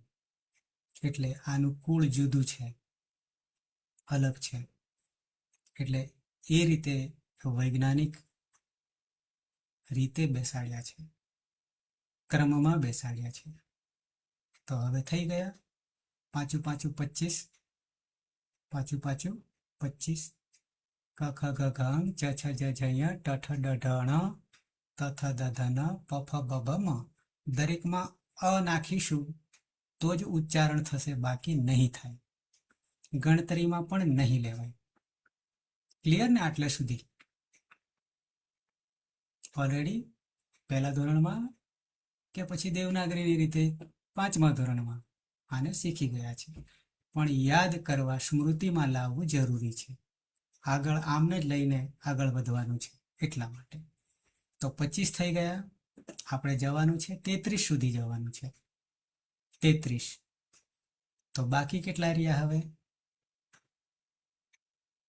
એટલે આનું કુળ જુદું છે, અલગ છે. એટલે એ રીતે વૈજ્ઞાનિક રીતે બેસાડ્યા છે, ક્રમમાં બેસાડ્યા છે. તો હવે થઈ ગયા. પાછું 25, પાછું 25. ક ખ ગ ઘ ચ છ જ ઝ ય ટ ઠ ડ ઢ ણ ત થ દ ધ ન પ ફ બ ભ મ. દરેકમાં અ નાખીશું તો જ ઉચ્ચારણ થશે, બાકી નહીં થાય. ગણતરીમાં પણ નહીં લેવાય. ક્લિયર ને આટલે સુધી? ઓલરેડી પહેલા ધોરણમાં કે પછી દેવનાગરીની રીતે 5મા ધોરણમાં આને શીખી ગયા છે. પણ યાદ કરવા, સ્મૃતિમાં લાવવું જરૂરી છે. આગળ આમને જ લઈને આગળ વધવાનું છે, એટલા માટે. તો 25 થઈ ગયા. આપણે જવાનું છે 33 સુધી જવાનું છે. 33. તો બાકી કેટલા રહ્યા હવે?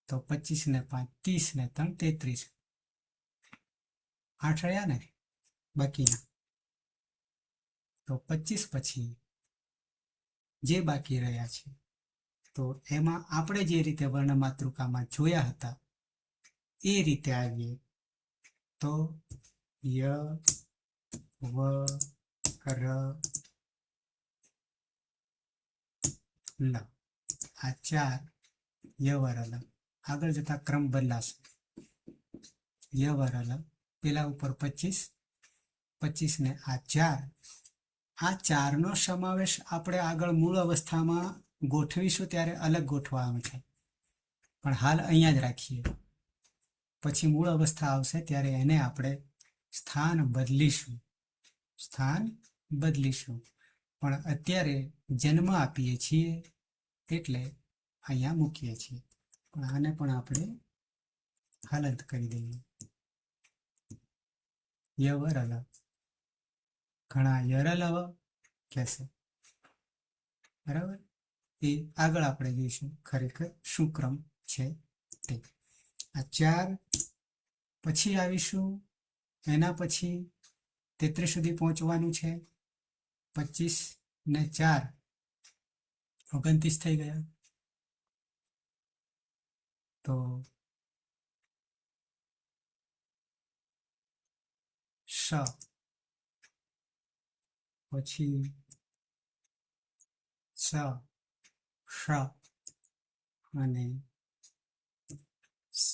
તો 25 ને 5 30 ને 3 33. 8 રહ્યા ને બાકીના. તો 25 પછી જે બાકી રહ્યા છે, તો એમાં આપણે જે રીતે વર્ણમાતૃકામાં જોયા હતા એ રીતે આવીએ તો ય, વ, ર, લ. આ 4 ય, વ, ર, લ. આગળ જતા ક્રમ બદલાશે. ય, વ, ર, લ. પેલા ઉપર 25, 25 ને આ 4. આ 4નો સમાવેશ આપણે આગળ મૂળ અવસ્થામાં ગોઠવીશું ત્યારે અલગ ગોઠવાનું છે, પણ હાલ અહીંયા જ રાખીએ. પછી મૂળ અવસ્થા આવશે ત્યારે એને આપણે સ્થાન બદલીશું. પણ અત્યારે જન્મ આપીએ છીએ એટલે અહીંયા મૂકીએ છીએ. પણ આને પણ આપણે હલંત કરી દઈએ. ય, વ, ર, લ. ઘણા યરલવ કહેશે, બરાબર. એ આગળ આપણે જોઈશું ખરેખર શું ક્રમ છે તે. આ 4 પછી આવીશું, એના પછી 33 સુધી પહોંચવાનું છે. 25 ને 4 29 થઈ ગયા. તો શ, પછી સ, શ અને સ.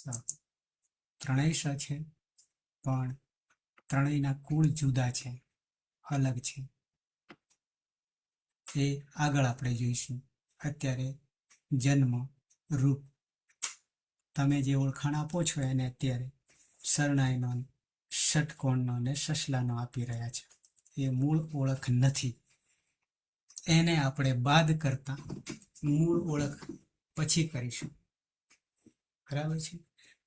ત્રણેય સ છે, પણ ત્રણેયના કુળ જુદા છે, અલગ છે. એ આગળ આપણે જોઈશું. અત્યારે જન્મ રૂપ તમે જે ઓળખાણ આપો છો એને અત્યારે શરણાઈનો, ષટકોણનો ને સસલાનો આપી રહ્યા છે. એ મૂળ ઓળખ નથી. એને આપણે બાદ કરતા મૂળ ઓળખ પછી કરીશું, બરાબર છે.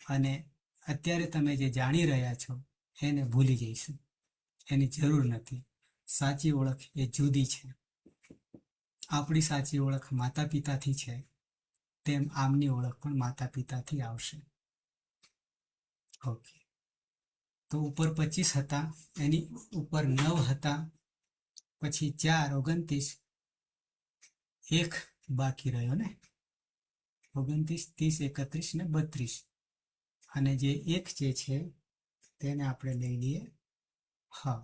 અને અત્યારે તમે જે જાણી રહ્યા છો એને ભૂલી જઈશું, એની જરૂર નથી. સાચી ઓળખ એ જુદી છે. આપણી સાચી ઓળખ માતા પિતાથી છે, તેમ આમની ઓળખ પણ માતા પિતાથી આવશે. ઓકે. તો ઉપર 25 હતા, એની ઉપર 9 હતા, પછી 4 29, 1 બાકી રહ્યો ને. 29, 30, 31 ને 32. અને જે 1 જે છે તેને આપણે લઈ લઈએ હા.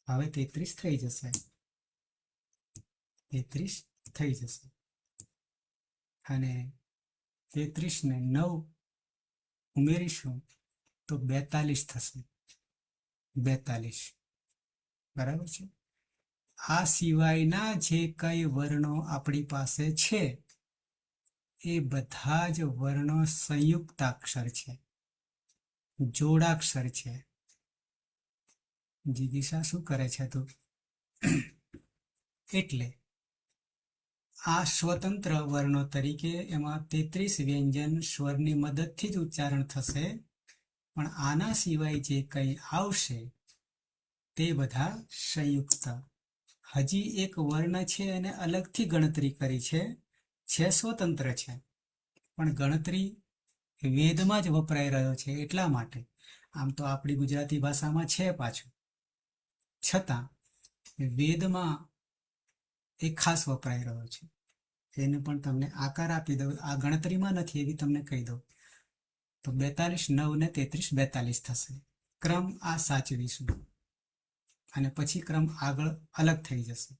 હવે 33 થઈ જશે. 33 થઈ જશે. અને 33 ને 9 ઉમેરીશું તો 42 થશે. 42, બરાબર છે. આ સિવાયના જે કઈ વર્ણો આપણી પાસે છે એ બધા જ વર્ણો સંયુક્તાક્ષર છે, જોડાક્ષર છે. જીગીશા શું કરે છે તું? એટલે આ સ્વતંત્ર વર્ણો તરીકે એમાં 33 વ્યંજન સ્વરની મદદથી જ ઉચ્ચારણ થશે, પણ આના સિવાય જે કંઈ આવશે તે બધા સંયુક્ત. હજી એક વર્ણ છે એને અલગથી ગણતરી કરી છે સ્વતંત્ર છે, પણ ગણતરી વેદમાં જ વપરાઈ રહ્યો છે એટલા માટે. આમ તો આપણી ગુજરાતી ભાષામાં છે પાછું, છતાં વેદમાં એ ખાસ વપરાઈ રહ્યો છે. એને પણ તમને આકાર આપી દઉં, આ ગણતરીમાં નથી એવી તમને કહી દઉં. તો 42, 9 ને 33 42 થશે. ક્રમ આ સાચવીશું અને પછી ક્રમ આગળ અલગ થઈ જશે.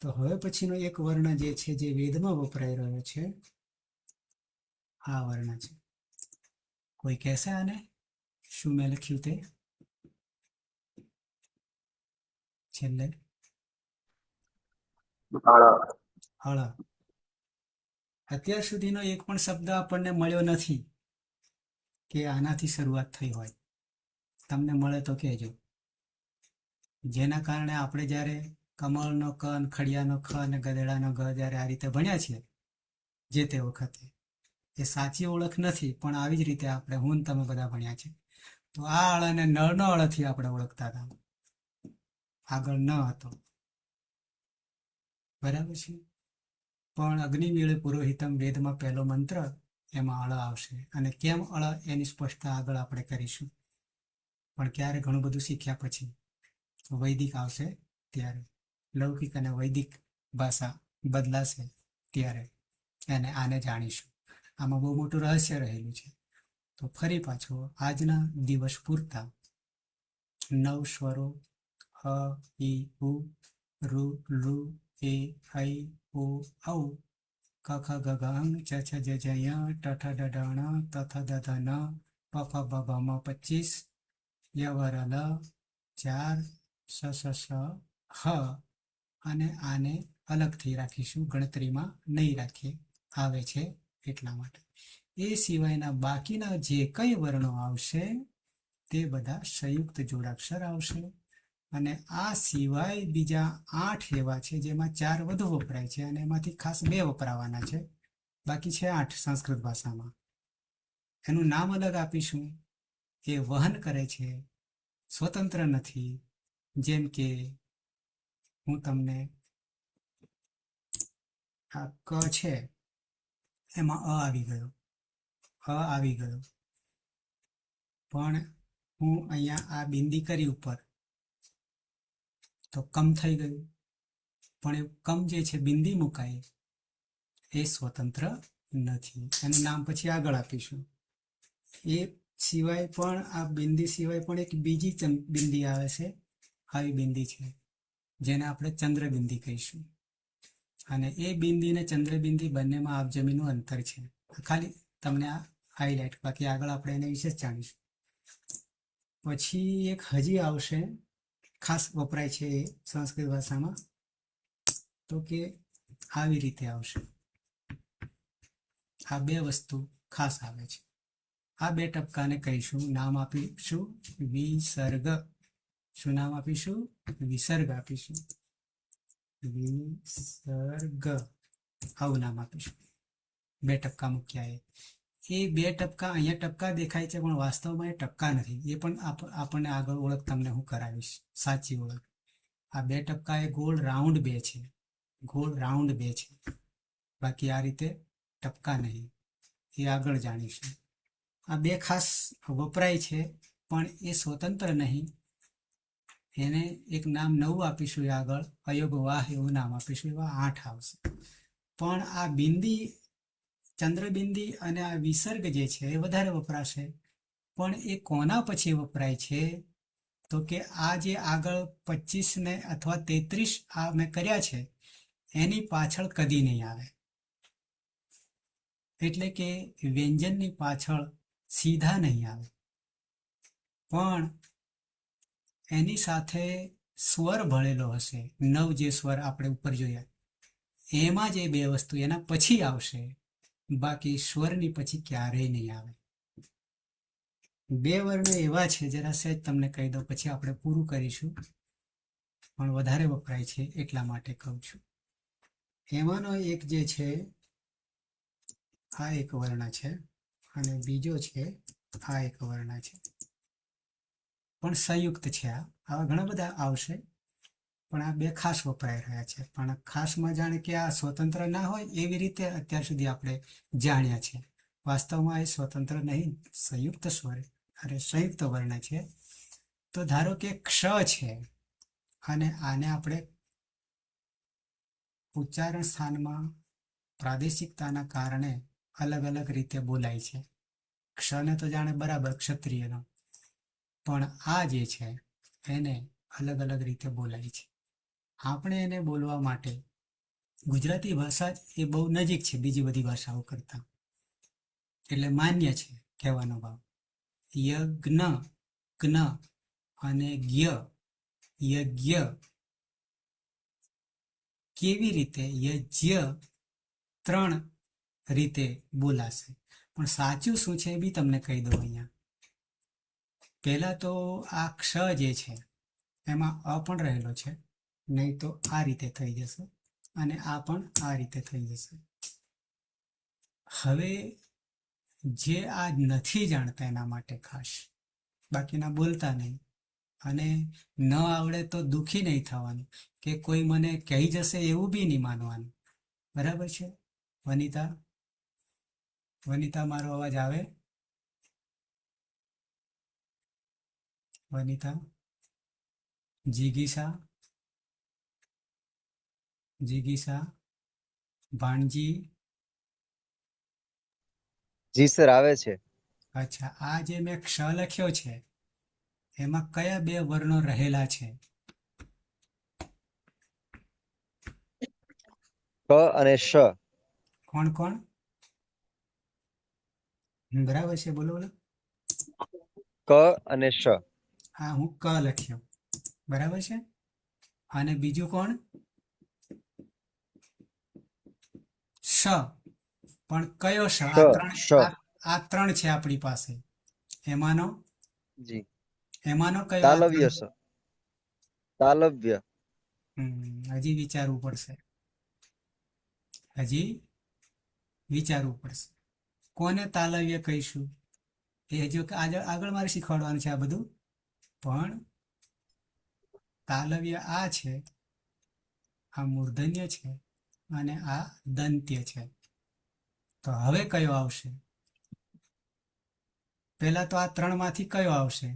તો હવે પછીનો એક વર્ણ જે છે જે વેદમાં વપરાઈ રહ્યો છે, આ વર્ણ છે. કોઈ કહેશે આને શું મેં લખ્યું તે? છેલ્લે હળ. અત્યાર સુધીનો એક પણ શબ્દ આપણને મળ્યો નથી કે આનાથી શરૂઆત થઈ હોય. તમને મળે તો કહેજો. જેના કારણે આપણે જ્યારે કમળનો ક, ખડિયાનો ખ અને ગધેડાનો ગ જ્યારે આ રીતે ભણ્યા છીએ જે તે વખતે, એ સાચી ઓળખ નથી, પણ આવી જ રીતે આપણે હું ને તમે બધા ભણ્યા છે. તો આ અળ અને નળનો અળથી આપણે ઓળખતા હતા, આગળ ન હતો. બરાબર છે. પણ અગ્નિમીળે પુરોહિતમ વેદમાં પહેલો મંત્ર એમાં અળ આવશે, અને કેમ અળ એની સ્પષ્ટતા આગળ આપણે કરીશું. પણ ક્યારે ઘણું બધું શીખ્યા પછી વૈદિક આવશે ત્યારે, લૌકિક અને વૈદિક ભાષા બદલાશે ત્યારે અને આને જાણીશું. આમાં બહુ મોટું રહસ્ય રહેલું છે. તો ફરી પાછો આજના દિવસ પૂરતા 9 સ્વરો હ, ઈ, ઉ, ઋ, લૃ, એ, ઐ, ઓ, ઔ, ક, ખ, ગ, ઘ, ઞ, ચ, છ, જ, ઝ, ય, ટ, ઠ, ડ, ઢ, ણ, ત, થ, દ, ધ, ન, પ, ફ, બ, ભ, મ, 25, ય, વ, ર, લ, 4, સ, સ, સ, હ, અને આને અલગથી રાખીશું, ગણતરીમાં નહીં રાખીએ, આવે છે એટલા માટે. એ સિવાયના બાકીના જે કંઈ વર્ણો આવશે તે બધા સંયુક્ત જોડાક્ષર આવશે. અને આ સિવાય બીજા 8 એવા છે જેમાં 4 વધુ વપરાય છે અને એમાંથી ખાસ 2 વપરાવાના છે. બાકી છે 8 સંસ્કૃત ભાષામાં. એનું નામ અલગ આપીશું. એ વહન કરે છે, સ્વતંત્ર નથી. જેમ કે હું તમને આ ક છે એમાં અ આવી ગયો, પણ હું અહીંયા આ બિંદી કરી ઉપર તો કમ થઈ ગયું. પણ એ કમ જે છે બિંદી મુકાય એ સ્વતંત્ર નથી. એનું નામ પછી આગળ આપીશું. એ સિવાય પણ આ બિંદી સિવાય પણ એક બીજી બિંદી આવે છે, આવી બિંદી છે જેને આપણે ચંદ્રબિંદી કહીશું. અને એ બિંદી ને ચંદ્રબિંદી બંનેમાં આપજમીનું અંતર છે. ખાલી તમને આ હાઈલાઇટ, બાકી આગળ આપણે એને વિશે જ જાણીશું. પછી એક હજી આવશે, ખાસ વપરાય છે એ સંસ્કૃત ભાષામાં, તો કે આવી રીતે આવશે. આ 2 વસ્તુ ખાસ આવે છે. આ 2 ટપકાને કહીશું, નામ આપીશું વિસર્ગ. શું નામ આપીશું? વિસર્ગ આપીશું. વિસર્ગ આવું નામ આપીશું. 2 ટપકા મૂક્યા. એ 2 ટપકા અહીંયા ટપકા દેખાય છે, પણ વાસ્તવમાં એ ટપકા નથી. એ પણ આપણને આગળ ઓળખ તમને હું કરાવીશ, સાચી ઓળખ. આ 2 ટપકા એ ગોળ રાઉન્ડ 2 છે, ગોળ રાઉન્ડ 2 છે. બાકી આ રીતે ટપકા નહીં, એ આગળ જાણીશું. આ 2 ખાસ વપરાય છે, પણ એ સ્વતંત્ર નહીં. એને એક નામ નવું આપીશું, આગળ અયોગ વાહ એવું નામ આપીશું. એવા 8 આવશે. પણ આ બિંદી, ચંદ્રબિંદી અને આ વિસર્ગ જે છે એ વધારે વપરાશે. પણ એ કોના પછી વપરાય છે? તો કે આ જે આગળ 25 ને અથવા 33 આ મેં કર્યા છે એની પાછળ કદી નહીં આવે. એટલે કે વ્યંજનની પાછળ સીધા નહીં આવે, પણ એની સાથે સ્વર ભળેલો હશે. 9 જે સ્વર આપણે ઉપર જોયા એમાં જે 2 વસ્તુ એના પછી આવશે બાકી સ્વરની પછી ક્યારેય નહીં આવે. બે વર્ણ એવા છે, જરા સહેજ તમને કહી દઉં પછી આપણે પૂરું કરીશું, પણ વધારે વપરાય છે એટલા માટે કહું છું. એમાંનો એક જે છે આ એક વર્ણ છે અને બીજો છે આ એક વર્ણ છે, પણ સંયુક્ત છે. આવા ઘણા બધા આવશે, પણ આ બે ખાસ વપરાઈ રહ્યા છે. પણ ખાસમાં જાણે કે આ સ્વતંત્ર ના હોય એવી રીતે અત્યાર સુધી આપણે જાણ્યા છે. વાસ્તવમાં એ સ્વતંત્ર નહીં, સંયુક્ત સ્વર અરે સંયુક્ત વર્ણ છે. તો ધારો કે ક્ષ છે અને આને આપણે ઉચ્ચારણ સ્થાનમાં પ્રાદેશિકતાના કારણે અલગ અલગ રીતે બોલાય છે. ક્ષને તો જાણે બરાબર ક્ષત્રિયનો, પણ આ જે છે એને અલગ અલગ રીતે બોલાય છે. આપણે એને બોલવા માટે ગુજરાતી ભાષા જ એ બહુ નજીક છે બીજી બધી ભાષાઓ કરતા, એટલે માન્ય છે કહેવાનો ભાવ. યજ્ઞ જ્ઞ અને જ્ઞ યજ્ઞ કેવી રીતે યજ્ઞ ત્રણ રીતે બોલાશે, પણ સાચું શું છે એ બી તમને કહી દઉં. અહીંયા પહેલા તો આ ક્ષ જે છે એમાં અ પણ રહેલો છે, નહીં તો આ રીતે થઈ જશે અને આ પણ આ રીતે થઈ જશે. હવે જે આ નથી જાણતા એના માટે ખાસ, બાકીના બોલતા નહીં. અને ન આવડે તો દુઃખી નહીં થવાનું કે કોઈ મને કહી જશે એવું બી નહીં માનવાનું. બરાબર છે? વનિતા, વનિતા મારો અવાજ આવે? વનિતા, જીગીસા, જીગીસા, ભાણજી. જી સર, આવે છે. અચ્છા, આ જે મેં ક્ષ લખ્યો છે એમાં કયા બે વર્ણો રહેલા છે? ક અને શ. કોણ કોણ? બરાબર છે, બોલો બોલો. ક અને શ. હા, હું ક લખ્યો, બરાબર છે. અને બીજું કોણ? શ. પણ કયો શ? આ ત્રણ છે આપણી પાસે. એમાંનો જી એમાંનો કયો? તાલવ્ય સ. તાલવ્ય. હજી વિચારવું પડશે, હજી વિચારવું પડશે. કોને તાલવ્ય કહીશું એ હજુ આગળ મારે શીખવાડવાનું છે આ બધું. પણ તાલવ્ય આ છે, આ મૂર્ધન્ય છે અને આ દંત્ય છે. તો હવે કયો આવશે? પહેલા તો આ ત્રણ માંથી કયો આવશે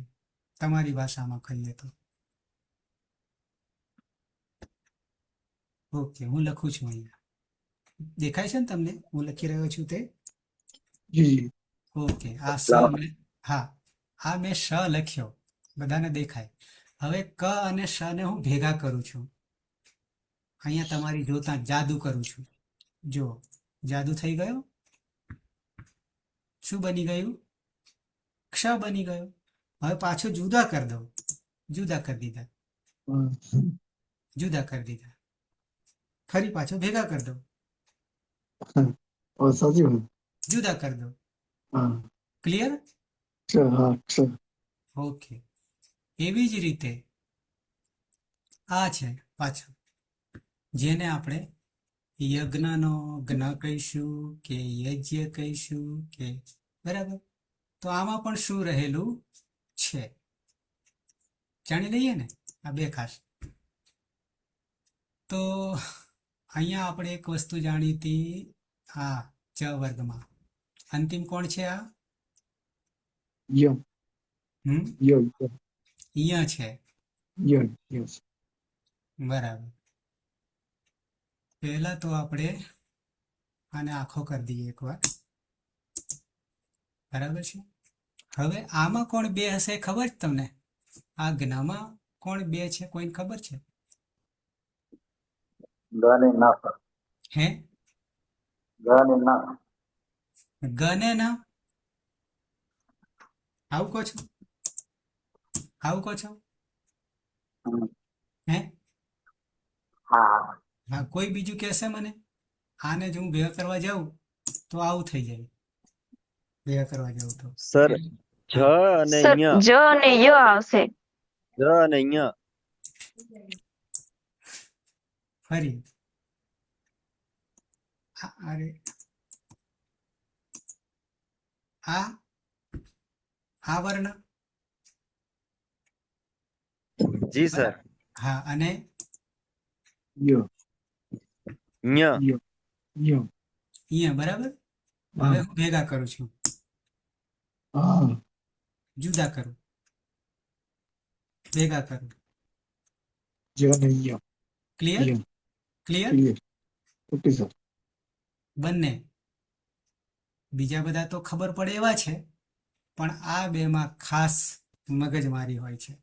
તમારી ભાષામાં કહીએ તો? ઓકે, હું લખું છું અહીંયા. દેખાય છે ને તમને હું લખી રહ્યો છું તે? ઓકે, આ સ હા, આ મેં શ લખ્યો, બધાને દેખાય. હવે ક અને શ ને હું ભેગા કરું છું. અહીંયા તમારી જોતા જાદુ કરું છું. જો જાદુ થઈ ગયો. શું બની ગયું? ક્ષ બની ગયો. હવે પાછું જુદા કરી દઉં. જુદા કરી દીધા, જુદા કરી દીધા. ફરી પાછો ભેગા કરી દઉં, જુદા કરી દઉં. ક્લિયર? ઓકે. એવી જ રીતે આ છે પાછળ, જેને આપણે યજ્ઞનો જ્ઞ કહીશું કે યજ્ઞ કહીશું કે, બરાબર? તો આમાં પણ શું રહેલું છે જાણી લઈએ ને, આ બે ખાસ. તો અહીંયા આપણે એક વસ્તુ જાણી હતી, આ ચ વર્ગમાં અંતિમ કોણ છે? આ ય છે, બરાબર. પહેલા તો આપણે આને આખો કરી દઈએ એકવાર, બરાબર છે. હવે આમાં કોણ બે હશે ખબર છે તમને? આ જ્ઞમાં કોણ બે છે કોઈને ખબર છે? હે? ગને ના આવું કહો છો? આવું કહો છો? હે? હા, કોઈ બીજું કહેશે મને? આને જો હું ભેગા કરવા જાઉં તો તો આવું થઈ જાય ભેગા કરવા જાવ તો. સર જ હા, અને સર ય જ અને ય આવશે. જ અને ય ફરી અરે આ વર્ણ જી સર હા, અને ય ય ય ય અહીંયા બરાબર. હા. હવે હું ભેગા કરું છું, હા જુદા કરું, ભેગા કરું. જ અને ય ક્લિયર? ય ક્લિયર? ક્લિયર. Okay sir. બંને બીજા બધા તો ખબર પડે એવા છે, પણ આ બેમાં ખાસ મગજમારી હોય છે.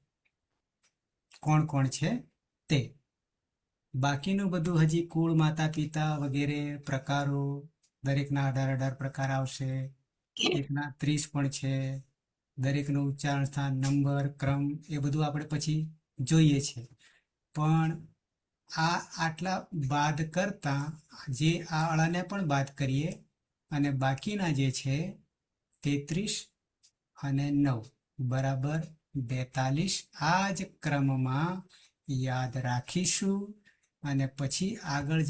કોણ કોણ છે તે. બાકીનું બધું હજી કુળ, માતા પિતા વગેરે પ્રકારો, દરેકના 18 પ્રકાર આવશે. એકના 30 પણ છે. દરેકનું ઉચ્ચારણ સ્થાન, નંબર, ક્રમ એ બધું આપણે પછી જોઈએ છે. પણ આ આટલા બાદ કરતા જે આ અળાને પણ બાદ કરીએ અને બાકીના જે છે 33 અને 9 બરાબર 42, આ જ ક્રમમાં યાદ રાખીશું અને પછી આગળ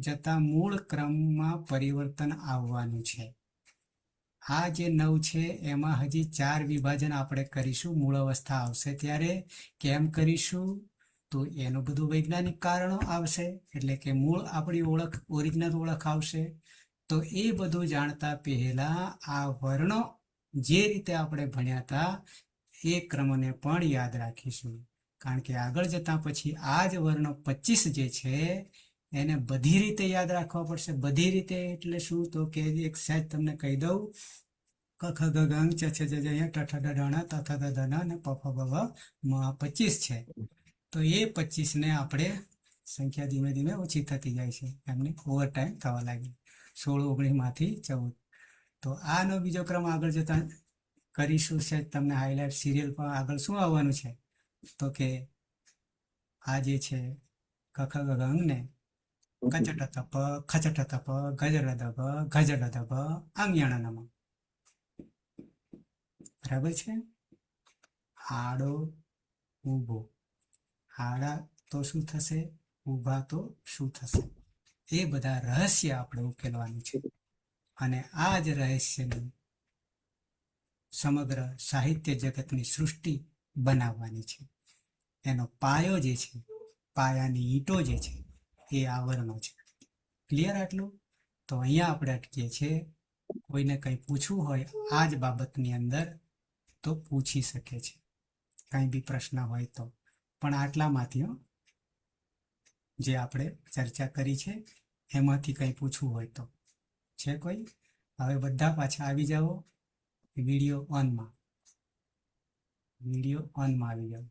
જતા મૂળ ક્રમમાં પરિવર્તન આવવાનું છે. આ જે 9 છે એમાં હજી 4 વિભાજન આપણે કરીશું, મૂળ અવસ્થા આવશે ત્યારે. કેમ કરીશું? તો એનું બધું વૈજ્ઞાનિક કારણો આવશે, એટલે કે મૂળ આપણી ઓળખ, ઓરિજિનલ ઓળખ આવશે. તો એ બધું જાણતા પહેલા આ વર્ણો જે રીતે આપણે ભણ્યા હતા એ ક્રમને પણ યાદ રાખીશું. કારણ કે આગળ જતા પછી આ જ વર્ણો 25 જે છે એને બધી રીતે યાદ રાખવા પડશે. બધી રીતે એટલે શું? તો કે એક સહેજ તમને કહી દઉં. ક ખ ગ ઘ ચ છ જ ઝ ঞ ટ ઠ ડ ઢ ણ ત થ દ ધ ન અને પ ફ બ ભ મ 25 છે. તો એ 25 ને આપણે સંખ્યા ધીમે ધીમે ઓછી થતી જાય છે, એમને ઓવર ટાઈમ થવા લાગી. 16, 19 માંથી 14. તો આનો બીજો ક્રમ આગળ જતા કરીશું. છે તમને હાઇલાઇટ સિરિયલ પર આગળ શું આવવાનું છે? તો કે આ જે છે ક ખ ગ ઘ ને કચટ તપ ખચટ તપ ગજર દબ ગજડ દબ આંગયાણ નમ. બરાબર છે? આડો ઊભો, આડા તો શું થશે, ઊભા તો શું થશે, એ બધા રહસ્ય આપણે ઉકેલવાનું છે. અને આ જ રહસ્યની સમગ્ર સાહિત્ય જગતની સૃષ્ટિ બનાવવાની છે. એનો પાયો જે છે, પાયાની ઈંટો જે છે એ આવરણો છે. ક્લિયર આટલું? તો અહીંયા આપણે અટકીએ છીએ. કોઈને કંઈ પૂછવું હોય આ જ બાબતની અંદર તો પૂછી શકે છે, કંઈ બી પ્રશ્ન હોય તો. પણ આટલામાંથી જે આપણે ચર્ચા કરી છે એમાંથી કંઈ પૂછવું હોય તો. છે કોઈ? હવે બધા પાછા આવી જાઓ વિડીયો ઓનમાં. વિડીયો ઓનમાં આવી જાઓ.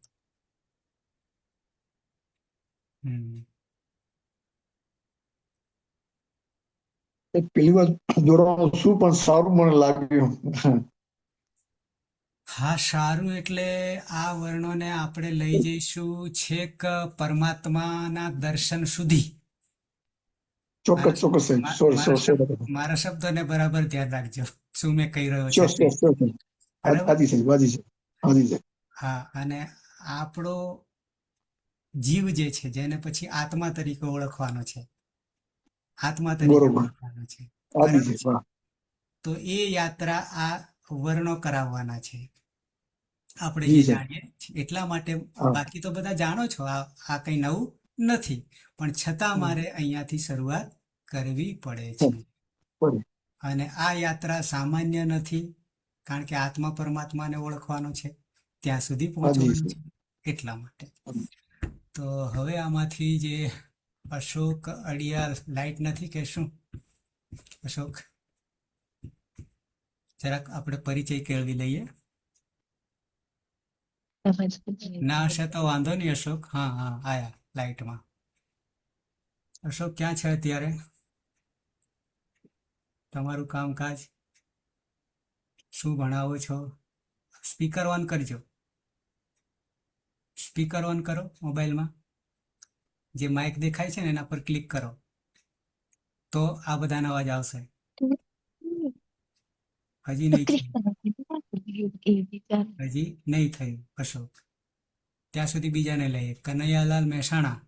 પેલી વાર જોડવાનું શું પણ સારું મને લાગ્યું. હા, સારું. એટલે આ વર્ણોને આપણે લઈ જઈશું છેક પરમાત્માના દર્શન સુધી. ચોક્કસ ચોક્કસ સાહેબ. મારા શબ્દોને બરાબર ધ્યાન રાખજો શું મેં કહી રહ્યો છે. હાજી સાહેબ, હાજી સાહેબ, હાજી સાહેબ. હા, અને આપણો જીવ જે છે જેને પછી આત્મા તરીકે ઓળખવાનો છે, આત્મા તરીકે બરોબર. ઓળખવાનો છે, હાજી બરાબર સાહેબ. છે. હા. તો એ યાત્રા આ વર્ણો કરાવવાના છે આપણે, જી જે સાહેબ. જાણીએ છીએ. એટલા માટે હા. બાકી તો બધા જાણો છો, આ કઈ નવું નથી, પણ છતાં મારે અહીંયાથી શરૂઆત કરવી પડે છે. બરોબર. અને આ યાત્રા સામાન્ય નથી, કારણ કે આત્મા પરમાત્માને ઓળખવાનો છે, ત્યાં સુધી પહોંચવાનું છે. એટલા માટે તો હવે આમાંથી જે અશોક અડિયાલ લાઈટ નથી કે શું? અશોક, જરાક આપણે પરિચય કેળવી લઈએ. ના હશે તો વાંધો નહીં અશોક. હા હા, આયા લાઈટમાં. અશોક ક્યાં છે અત્યારે? તમારું કામકાજ શું ભણાવો છો? સ્પીકર ઓન કરજો, સ્પીકર ઓન કરો મોબાઈલમાં. જે માઇક દેખાય છે ને એના પર ક્લિક કરો તો આ બધાનો અવાજ આવશે. હજી નહીં થયું, હજી નહીં થયું અશોક. ત્યાં સુધી બીજાને લઈએ. કનૈયાલાલ મહેસાણા.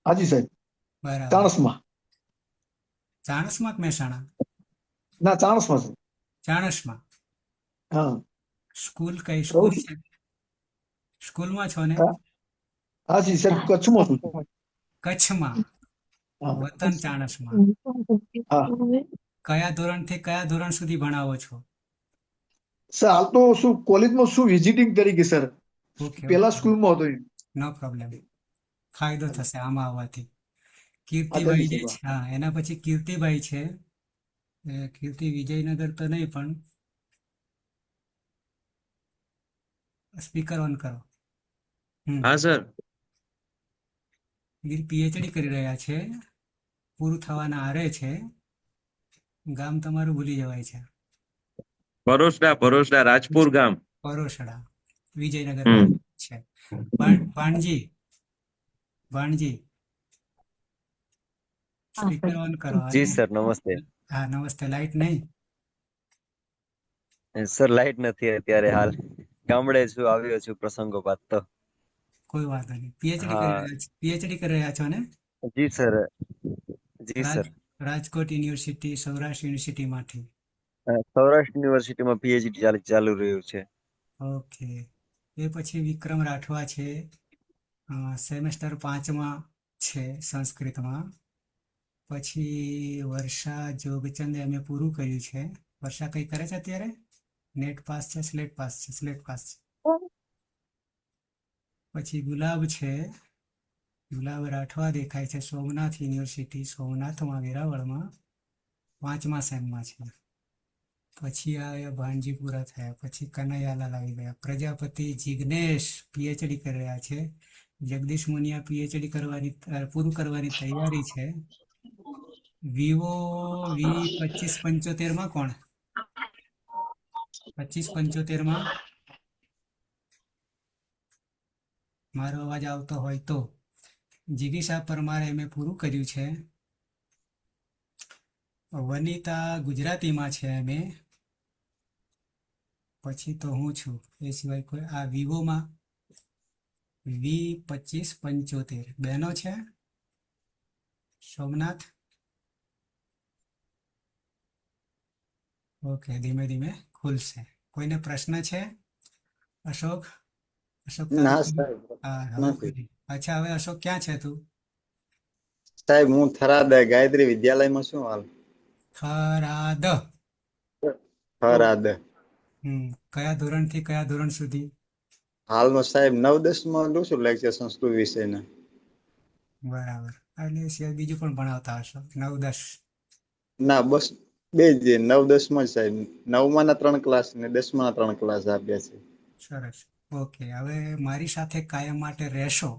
હાજી સાહેબ, બરાબર. ચાણસમાં. ચાણસમાં કે મહેસાણા? ના, ચાણસમાં છે. ચાણસમાં. હા. સ્કૂલ કઈ રહું સ્કૂલ છું. છે? સ્કૂલમાં છો ને? હાજી સાહેબ, કચ્છમાં છું. કચ્છમાં. હા. વતન ચાણસમાં. હા. કયા ધોરણથી કયા ધોરણ સુધી ભણાવો છો? સર, હાલ તો શું કોલેજમાં શું વિઝિટિંગ તરીકે સર. ઓકે, પેલા ઓકે. સ્કૂલમાં હતો એ. નો પ્રોબ્લેમ. ફાયદો થશે આમાં આવવાથી. આદરણી કીર્તિભાઈ જે સાહેબ. છે, હા, એના પછી કીર્તિભાઈ છે. કીર્તિ વિજયનગર તો નહીં, પણ સ્પીકર ઓન કરો. હા સર. પીએચડી કરી રહ્યા છે. પૂરું થવાના આરે છે. ગામ તમારું ભૂલી જવાય છે. પરોસડા રાજપુર ગામ. પરોસડા, વિજયનગર હમ. બાજુ છે. ભાણજી, ભાણજી, સ્પીકર ઓન કરો. જી અને સર, નમસ્તે. હા, નમસ્તે. લાઈટ નહીં? સર લાઈટ નથી અત્યારે, હાલ ગામડે છું, આવ્યો છું પ્રસંગોપાત તો. કોઈ વાંધો નહીં. પીએચડી કરી હા રહ્યા છો, પીએચડી કરી રહ્યા છો ને? જી સર. જી સર. રાજકોટ યુનિવર્સિટી, સૌરાષ્ટ્ર યુનિવર્સિટીમાંથી. સૌરાષ્ટ્ર યુનિવર્સિટીમાં પીએચડી ચાલુ રહ્યું છે. ઓકે. એ પછી વિક્રમ રાઠવા છે. સેમેસ્ટર 5માં છે સંસ્કૃતમાં. પછી વર્ષા જોગચંદ એમએ પૂરું કર્યું છે. વર્ષા કઈ કરે છે અત્યારે? નેટ પાસ છે, સ્લેટ પાસ છે? સ્લેટ પાસ છે. પછી ગુલાબ છે. ગુલાબ રાઠવા દેખાય છે. સોમનાથ યુનિવર્સિટી, સોમનાથમાં, વેરાવળમાં 5મા સેમમાં છે. પછી આવ્યા ભાણજી, પૂરા થયા. પછી કનૈયાલાલ આવી ગયા. પ્રજાપતિ જિગ્નેશ પીએચડી કરી રહ્યા છે. જગદીશ મુનિયા પીએચડી કરવાની પૂરું કરવાની તૈયારી છે. વિવો V2575 કોણ? 2575 મારો અવાજ આવતો હોય તો. જિગીશા પરમારે એમએ પૂરું કર્યું છે. વનિતા ગુજરાતીમાં છે એમએ. પછી તો હું છું. એ સિવાય કોઈ આ વિવોમાં V2575 બહેનો છે. સોમનાથ. ઓકે, ધીમે ધીમે ખુલશે. કોઈને પ્રશ્ન છે? અશોક? અશોક ના તારું? સાહેબ, હા, હવે નથી. ખુલી. અચ્છા, હવે અશોક ક્યાં છે તું? સાહેબ હું થરાદ ગાયત્રી વિદ્યાલયમાં છું હાલ. થરાદ. થરાદ. કયા ધોરણથી કયા ધોરણ સુધી? હાલમાં સાહેબ 9-10 માં લઉં છું લેક્ચર સંસ્કૃત વિષયના. બરાબર. એટલે સિવાય બીજું પણ ભણાવતા હશો? 9-10. ના, બસ બે જ 9-10 માં જ સાહેબ. 9મા ના 3 ક્લાસ ને 10મા ના 3 ક્લાસ આપ્યા છે. સરસ. ઓકે, હવે મારી સાથે કાયમ માટે રહેશો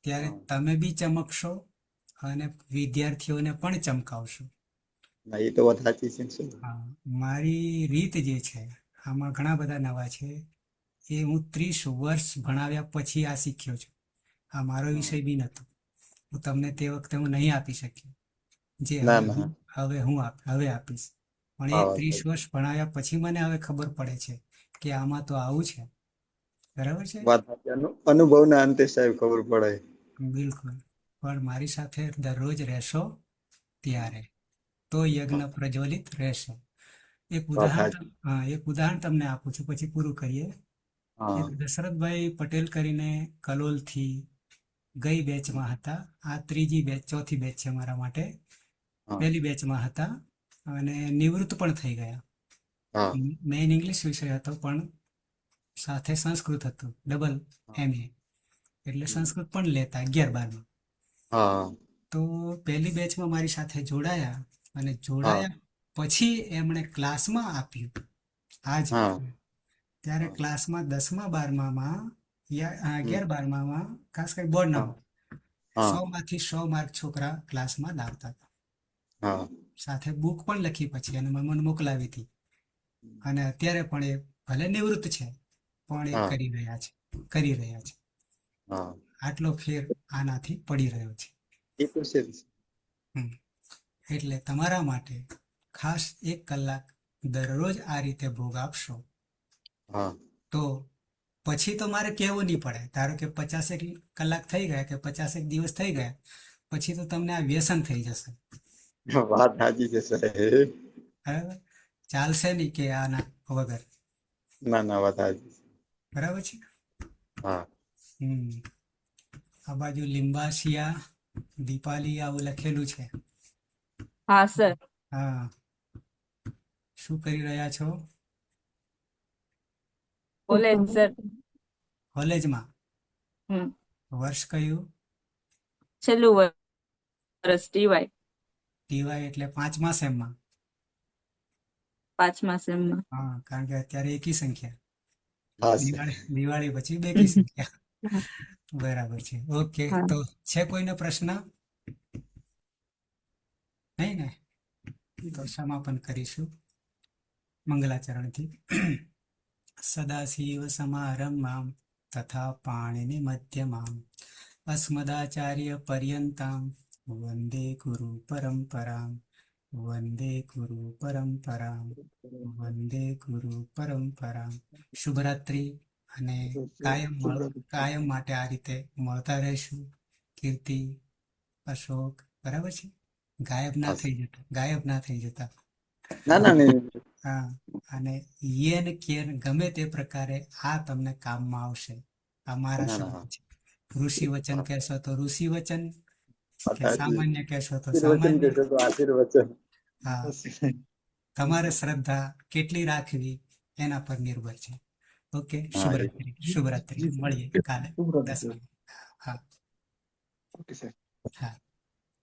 ત્યારે હા. તમે બી ચમકશો અને વિદ્યાર્થીઓને પણ ચમકાવશો. ના, એ તો વાત સાચી છે ને સાહેબ. હા, મારી રીત જે છે, આમાં ઘણા બધા નવા છે. એ હું 30 વર્ષ ભણાવ્યા પછી આ શીખ્યો છું. આ મારો વિષય બી નહોતો. હું તમને તે વખતે હું નહીં આપી શક્યો. જે ના ના. હવે આપીશ. પણ એ હા 30 વર્ષ ભણાવ્યા પછી મને હવે ખબર પડે છે કે આમાં તો આવું છે. બરાબર છે? વાત સાચી. અનુભવના અંતે સાહેબ ખબર પડે. બિલકુલ. પણ મારી સાથે દરરોજ રહેશો ત્યારે તો યજ્ઞ પ્રજ્વલિત રહેશે. એક વાત સાચી. ઉદાહરણ તમને આપું છું, પછી પૂરું કરીએ. હા. એક દશરથભાઈ પટેલ કરીને કલોલથી ગઈ બેચમાં હતા. આ ચોથી બેચ છે મારા માટે. હા. પહેલી બેચમાં હતા અને નિવૃત્ત પણ થઈ ગયા. હા. મેઇન ઇંગ્લિશ વિષય હતો, પણ સાથે સંસ્કૃત હતું, ડબલ MA. એટલે સંસ્કૃત પણ લેતા 11-12માં. હા. તો પહેલી બેચમાં મારી સાથે જોડાયા અને હા. જોડાયા પછી એમણે ક્લાસમાં આપ્યું. આજ હા. ત્યારે ક્લાસમાં 10મા 12માં ખાસ કરી બોર્ડનામાં હા. 100માંથી 100 માર્ક છોકરા ક્લાસમાં લાવતા હતા. હા. સાથે બુક પણ લખી પછી અને મને મોકલાવી હતી. અને અત્યારે પણ એ ભલે નિવૃત્ત છે, પણ એ હા. કરી રહ્યા છે. હા. આટલો ફેર આનાથી પડી રહ્યો છે. એ તો છે જ. એટલે તમારા માટે ખાસ 1 કલાક દરરોજ આ રીતે ભોગ આપશો હા તો પછી તો મારે કહેવું નહીં પડે. ધારો કે 50 કલાક થઈ ગયા કે 50 દિવસ થઈ ગયા, પછી તો તમને આ વ્યસન થઈ જશે. વાત સાચી છે સાહેબ. બરાબર? ચાલશે નહીં કે આના વગર. ના ના વાત સાચી. બરાબર છે? હા આ બાજુ લિંબાશિયા દીપાલી આવું લખેલું છે. હા સર. હા, શું કરી રહ્યા છો? College sir. કોલેજમાં? હમ. વર્ષ કયું? છેલ્લું વર્ષ ટીવાય. ટીવાય એટલે 5મા સેમમાં. 5મા સેમમાં. હા, કારણ કે અત્યારે એકી સંખ્યા. હા સર. દિવાળી પછી બેકી સંખ્યા. બરાબર છે. ઓકે, હા. તો છે કોઈને પ્રશ્ન? નહીં ને? તો સમાપન કરીશું મંગલાચરણથી. સદાશિવ સમારંભામ તથા પાણીની મધ્યમામ અસ્મદાચાર્ય પર્યંતામ વંદે ગુરુ પરંપરામ વંદે ગુરુ પરંપરામ વંદે ગુરુ પરંપરામ. શુભરાત્રિ. અને કાયમ માટે આ રીતે મળતા રહેશું. કીર્તિ, અશોક, બરાબર છે? ગાયબ ના થઈ જતા. ના ના નહીં. હા, અને યેન કેન ગમે તે પ્રકારે આ તમને કામમાં આવશે. આ મારા ના, શબ્દ ના. છે. ઋષિ વચન કહેશો તો ઋષિ વચન, વાત કે સાચી. સામાન્ય કહેશો તો આશીર્વચન સામાન્ય. કહેશો તો આશીર્વચન. હા, તમારે શ્રદ્ધા કેટલી રાખવી એના પર નિર્ભર છે. ઓકે, હા, એ. શુભરાત્રિ. મળીએ કાલે 10 વાગે. હા ઓકે સર. હા.